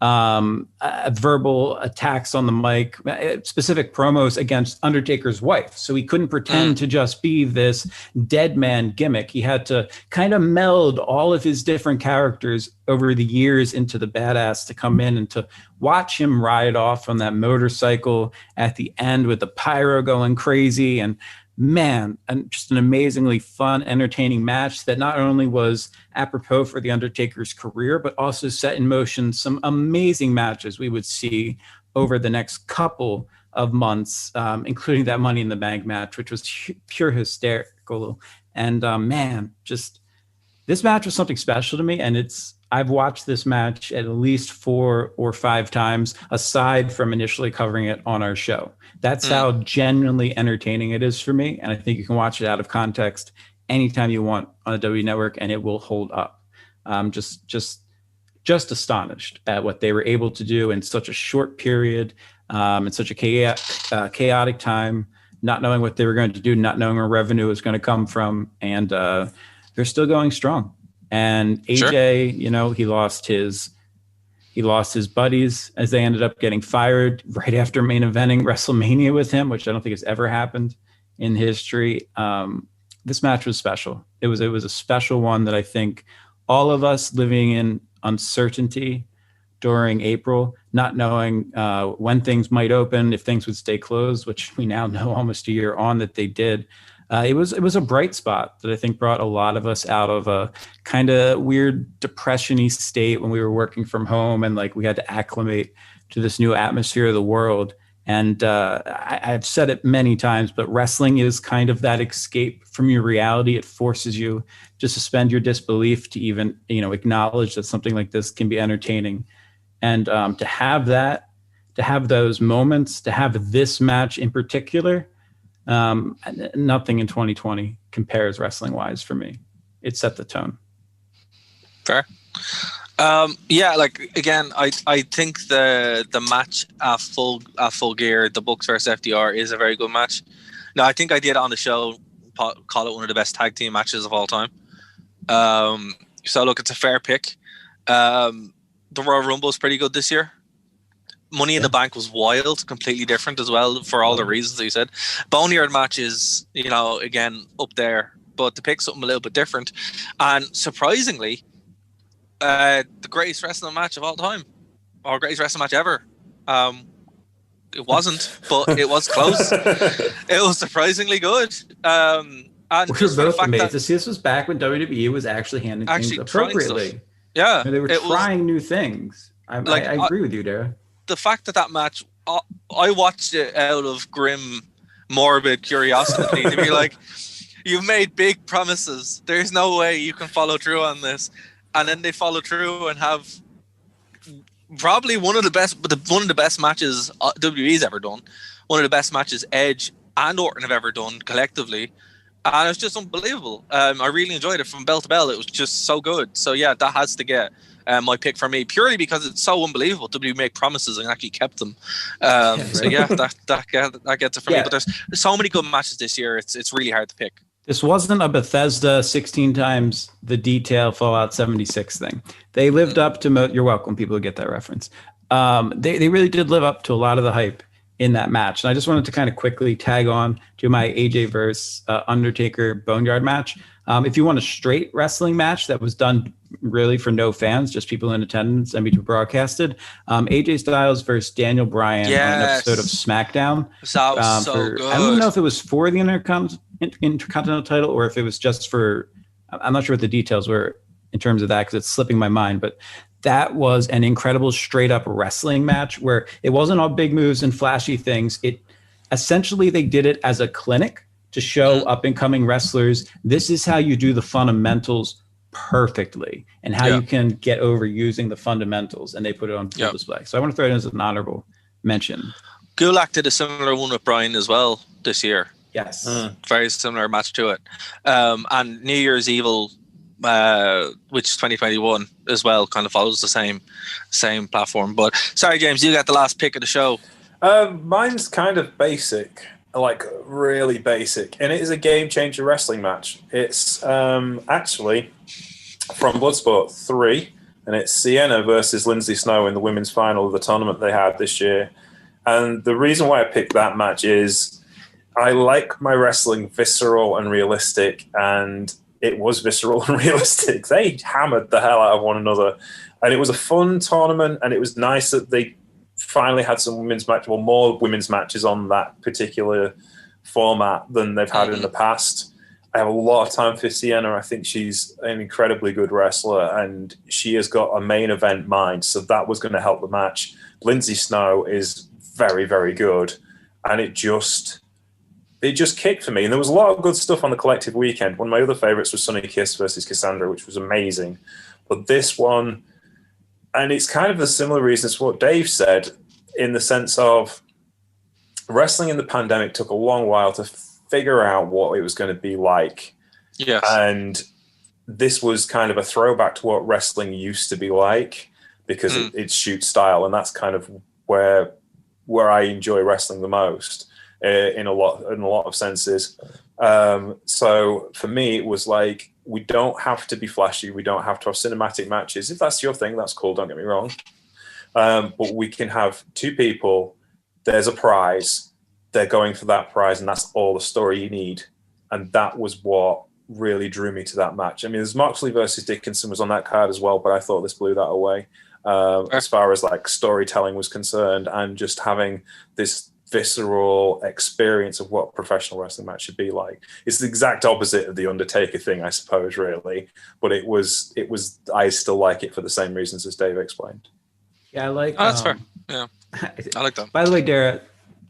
verbal attacks on the mic, specific promos against Undertaker's wife. So he couldn't pretend to just be this dead man gimmick. He had to kind of meld all of his different characters over the years into the badass to come in and to watch him ride off on that motorcycle at the end with the pyro going crazy. And man, and just an amazingly fun, entertaining match that not only was apropos for The Undertaker's career, but also set in motion some amazing matches we would see over the next couple of months, including that Money in the Bank match, which was pure hysterical. And man, just this match was something special to me. And I've watched this match at least 4 or 5 times, aside from initially covering it on our show. That's how genuinely entertaining it is for me. And I think you can watch it out of context anytime you want on a W Network, and it will hold up. Just astonished at what they were able to do in such a short period, in such a chaotic time, not knowing what they were going to do, not knowing where revenue was going to come from, and they're still going strong. And AJ, he lost his buddies as they ended up getting fired right after main eventing WrestleMania with him, which I don't think has ever happened in history. This match was special. It was a special one that I think all of us living in uncertainty during April, not knowing when things might open, if things would stay closed, which we now know almost a year on that they did. It was a bright spot that I think brought a lot of us out of a kind of weird depression-y state when we were working from home and like we had to acclimate to this new atmosphere of the world. And I've said it many times, but wrestling is kind of that escape from your reality. It forces you to suspend your disbelief to even, acknowledge that something like this can be entertaining. And to have those moments, to have this match in particular, nothing in 2020 compares wrestling wise for me. It set the tone. Fair. Again, I think the match at full gear, the Bucks versus FDR, is a very good match. Now, I think I did on the show call it one of the best tag team matches of all time. So look, it's a fair pick. The Royal Rumble is pretty good this year. Money in the Bank was wild, completely different as well for all the reasons that you said. Boneyard match is, again, up there, but to pick something a little bit different. And surprisingly, the greatest wrestling match of all time, or greatest wrestling match ever. It wasn't, but it was close. It was surprisingly good. And we were both amazed to see this was back when WWE was actually handling things appropriately. Yeah, they were trying new things. I agree with you, Dara. The fact that match, I watched it out of grim, morbid curiosity to be like, you've made big promises. There's no way you can follow through on this. And then they follow through and have probably one of the best matches WWE's ever done. One of the best matches Edge and Orton have ever done collectively. And it was just unbelievable. I really enjoyed it from bell to bell. It was just so good. So yeah, that has to get my pick for me, purely because it's so unbelievable. WWE make promises and actually kept them. So yeah, that gets it for me. But there's so many good matches this year. It's really hard to pick. This wasn't a Bethesda 16 times the detail Fallout 76 thing. They lived up to you're welcome, people who get that reference. They really did live up to a lot of the hype in that match. And I just wanted to kind of quickly tag on to my AJ versus Undertaker Boneyard match. If you want a straight wrestling match that was done really for no fans, just people in attendance and be broadcasted, AJ Styles versus Daniel Bryan on an episode of SmackDown. That was so good. I don't know if it was for the Intercontinental title or if it was just for, I'm not sure what the details were in terms of that because it's slipping my mind, but that was an incredible straight up wrestling match where it wasn't all big moves and flashy things. It essentially, they did it as a clinic to show up and coming wrestlers. This is how you do the fundamentals perfectly and how you can get over using the fundamentals. And they put it on full display. So I want to throw it as an honorable mention. Gulak did a similar one with Bryan as well this year. Yes. Very similar match to it. And New Year's Evil, which is 2021 as well, kind of follows the same platform. But sorry, James, you got the last pick of the show. Mine's kind of basic, like really basic. And it is a game changer wrestling match. It's actually from Bloodsport 3. And it's Sienna versus Lindsay Snow in the women's final of the tournament they had this year. And the reason why I picked that match is I like my wrestling visceral and realistic, and it was visceral and realistic. They hammered the hell out of one another, and it was a fun tournament, and it was nice that they finally had some more women's matches on that particular format than they've had in the past. I have a lot of time for Sienna. I think she's an incredibly good wrestler, and she has got a main event mind, so that was going to help the match. Lindsay Snow is very, very good. and it just kicked for me. And there was a lot of good stuff on the collective weekend. One of my other favorites was Sonny Kiss versus Cassandra, which was amazing. But this one, and it's kind of a similar reason to what Dave said, in the sense of wrestling in the pandemic took a long while to figure out what it was going to be like. Yes. And this was kind of a throwback to what wrestling used to be like, because it's shoot style, and that's kind of where I enjoy wrestling the most. In a lot of senses. So for me, it was like, we don't have to be flashy. We don't have to have cinematic matches. If that's your thing, that's cool. Don't get me wrong. But we can have two people. There's a prize. They're going for that prize, and that's all the story you need. And that was what really drew me to that match. I mean, there's Moxley versus Dickinson was on that card as well, but I thought this blew that away as far as like storytelling was concerned, and just having this visceral experience of what a professional wrestling match should be like. It's the exact opposite of the Undertaker thing, I suppose, really. But it was. I still like it for the same reasons as Dave explained. Yeah, I like. Oh, that's fair. Yeah, I like that. By the way, Dara,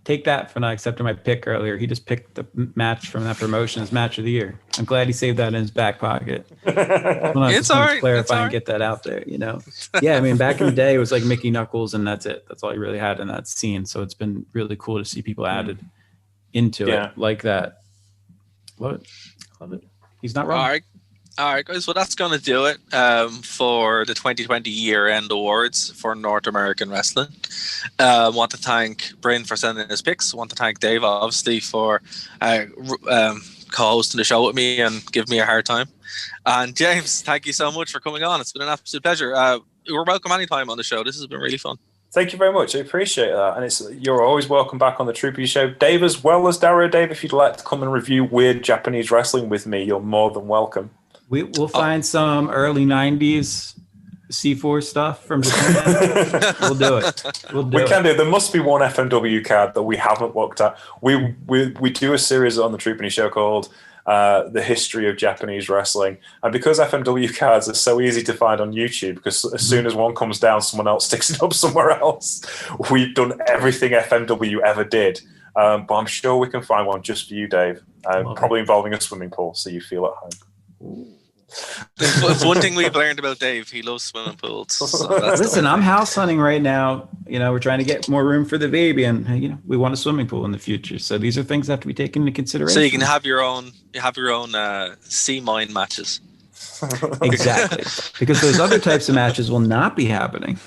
take that for not accepting my pick earlier. He just picked the match from that promotion as match of the year. I'm glad he saved that in his back pocket. It's all right. Clarify and get that out there, you know? Yeah, I mean, back in the day, it was like Mickey Knuckles, and that's it. That's all he really had in that scene. So it's been really cool to see people added into it like that. Love it. Love it. He's not wrong. All right, guys. Well, that's going to do it for the 2020 year-end awards for North American Wrestling. Want to thank Bryn for sending his picks. Want to thank Dave, obviously, for co-hosting the show with me and giving me a hard time. And James, thank you so much for coming on. It's been an absolute pleasure. You're welcome anytime on the show. This has been really fun. Thank you very much. I appreciate that. And you're always welcome back on the Truepenny Show. Dave, as well as Dario. Dave, if you'd like to come and review weird Japanese wrestling with me, you're more than welcome. We'll find some early 90s C4 stuff from Japan. We'll do it. We can do. There must be one FMW card that we haven't looked at. We do a series on the Truepenny Show called The History of Japanese Wrestling. And because FMW cards are so easy to find on YouTube, because as soon as one comes down, someone else sticks it up somewhere else. We've done everything FMW ever did. But I'm sure we can find one just for you, Dave. Probably involving a swimming pool, so you feel at home. If one thing we've learned about Dave, he loves swimming pools. So listen, I'm house hunting right now. You know, we're trying to get more room for the baby, and you know, we want a swimming pool in the future. So these are things that have to be taken into consideration. So you can have your own. Sea mine matches. Exactly, because those other types of matches will not be happening.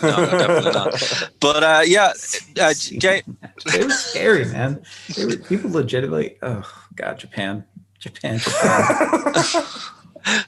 No, definitely not. But Jay, it was scary, man. People legitimately. Oh God, Japan.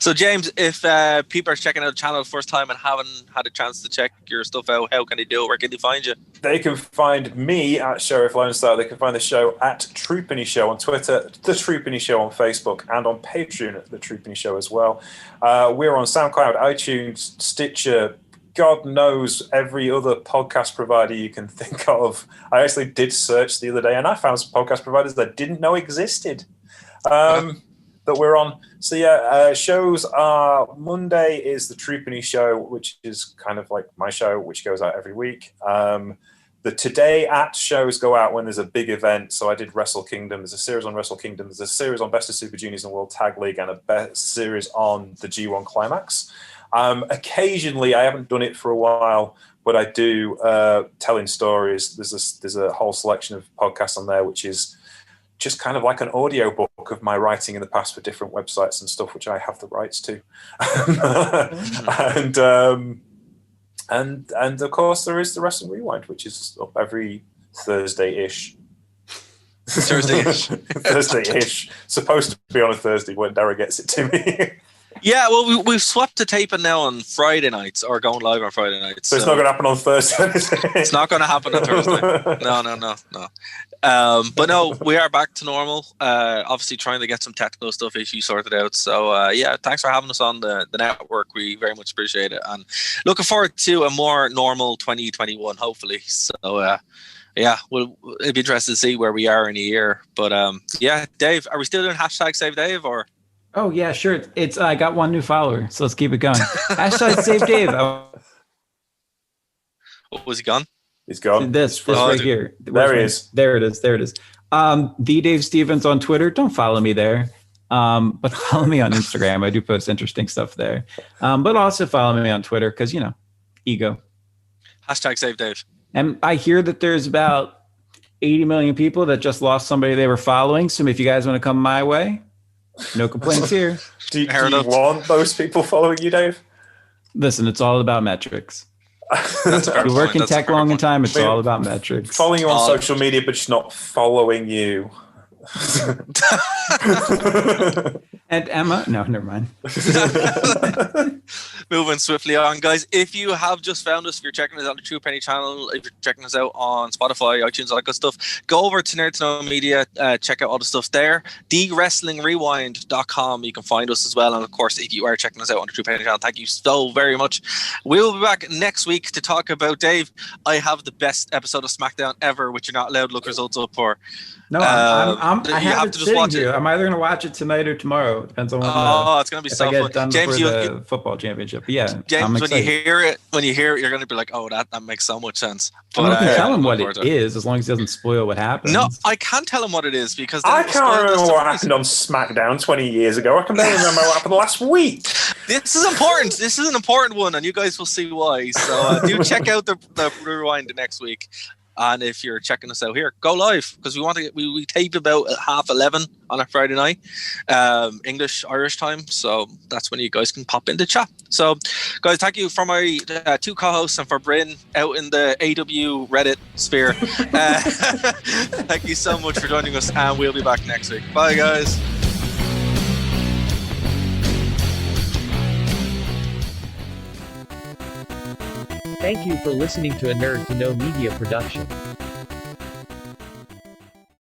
So James, if people are checking out the channel the first time and haven't had a chance to check your stuff out, how can they do it? Where can they find you? They can find me at Sheriff Lone Star. They can find the show at Truepenny Show on Twitter, The Truepenny Show on Facebook, and on Patreon at The Truepenny Show as well. We're on SoundCloud, iTunes, Stitcher, God knows every other podcast provider you can think of. I actually did search the other day, and I found some podcast providers that I didn't know existed. That we're on. So yeah, shows are Monday is the Truepenny Show, which is kind of like my show, which goes out every week. The Today At shows go out when there's a big event. So I did Wrestle Kingdom. There's a series on Wrestle Kingdom. There's a series on Best of Super Juniors and World Tag League, and a series on the G1 Climax. Occasionally, I haven't done it for a while, but I do telling stories. There's a whole selection of podcasts on there, which is just kind of like an audio book of my writing in the past for different websites and stuff, which I have the rights to. And of course there is the Wrestling Rewind, which is up every Thursday-ish. Thursday-ish. Supposed to be on a Thursday when Dara gets it to me. Yeah, well, we've swapped to taping now on Friday nights, or going live on Friday nights. So it's not going to happen on Thursday, is it? It's not going to happen on Thursday. No. But no, we are back to normal. Obviously trying to get some technical stuff issues sorted out. So yeah, thanks for having us on the network. We very much appreciate it. And looking forward to a more normal 2021, hopefully. So yeah, it'd be interesting to see where we are in a year. But yeah, Dave, are we still doing hashtag Save Dave, or? Oh yeah, sure. It's I got one new follower, so let's keep it going. Hashtag Save Dave. Was he gone? He's gone. This right here. There he is. There it is. The Dave Stevens on Twitter. Don't follow me there. But follow me on Instagram. I do post interesting stuff there. But also follow me on Twitter because, ego. Hashtag save Dave. And I hear that there's about 80 million people that just lost somebody they were following. So if you guys want to come my way, no complaints here. Do you want those people following you, Dave? Listen, it's all about metrics. That's a fair You work point. in tech long in time, it's all about metrics. Following you on social media, but just not following you. And Emma, no, never mind. Moving swiftly on, guys. If you have just found us, if you're checking us out on the Truepenny Channel, if you're checking us out on Spotify, iTunes, all that good stuff, go over to Nerd to Know Media, check out all the stuff there. TheWrestlingRewind.com, you can find us as well. And of course, if you are checking us out on the Truepenny Channel, thank you so very much. We will be back next week to talk about, Dave, I have the best episode of SmackDown ever, which you're not allowed to look results up for. No, I have it to just sitting watch here. it. I'm either going to watch it tonight or tomorrow. Depends on when. It's going to be if so I get fun. done James, before the football championship. But yeah, James, I'm when excited. you hear it, you're going to be like, "Oh, that makes so much sense." I'm not going to tell him what look it is, as long as he doesn't spoil what happens. No, I can't tell him what it is because I can't remember what happened on SmackDown 20 years ago. I can barely remember what happened last week. This is important. This is an important one, and you guys will see why. So do check out the rewind next week. And if you're checking us out here, go live because we tape about 11:30 on a Friday night, English Irish time. So that's when you guys can pop in to chat. So, guys, thank you for my two co-hosts and for Bryn out in the AW Reddit sphere. Thank you so much for joining us, and we'll be back next week. Bye, guys. Thank you for listening to a Nerd to Know Media production.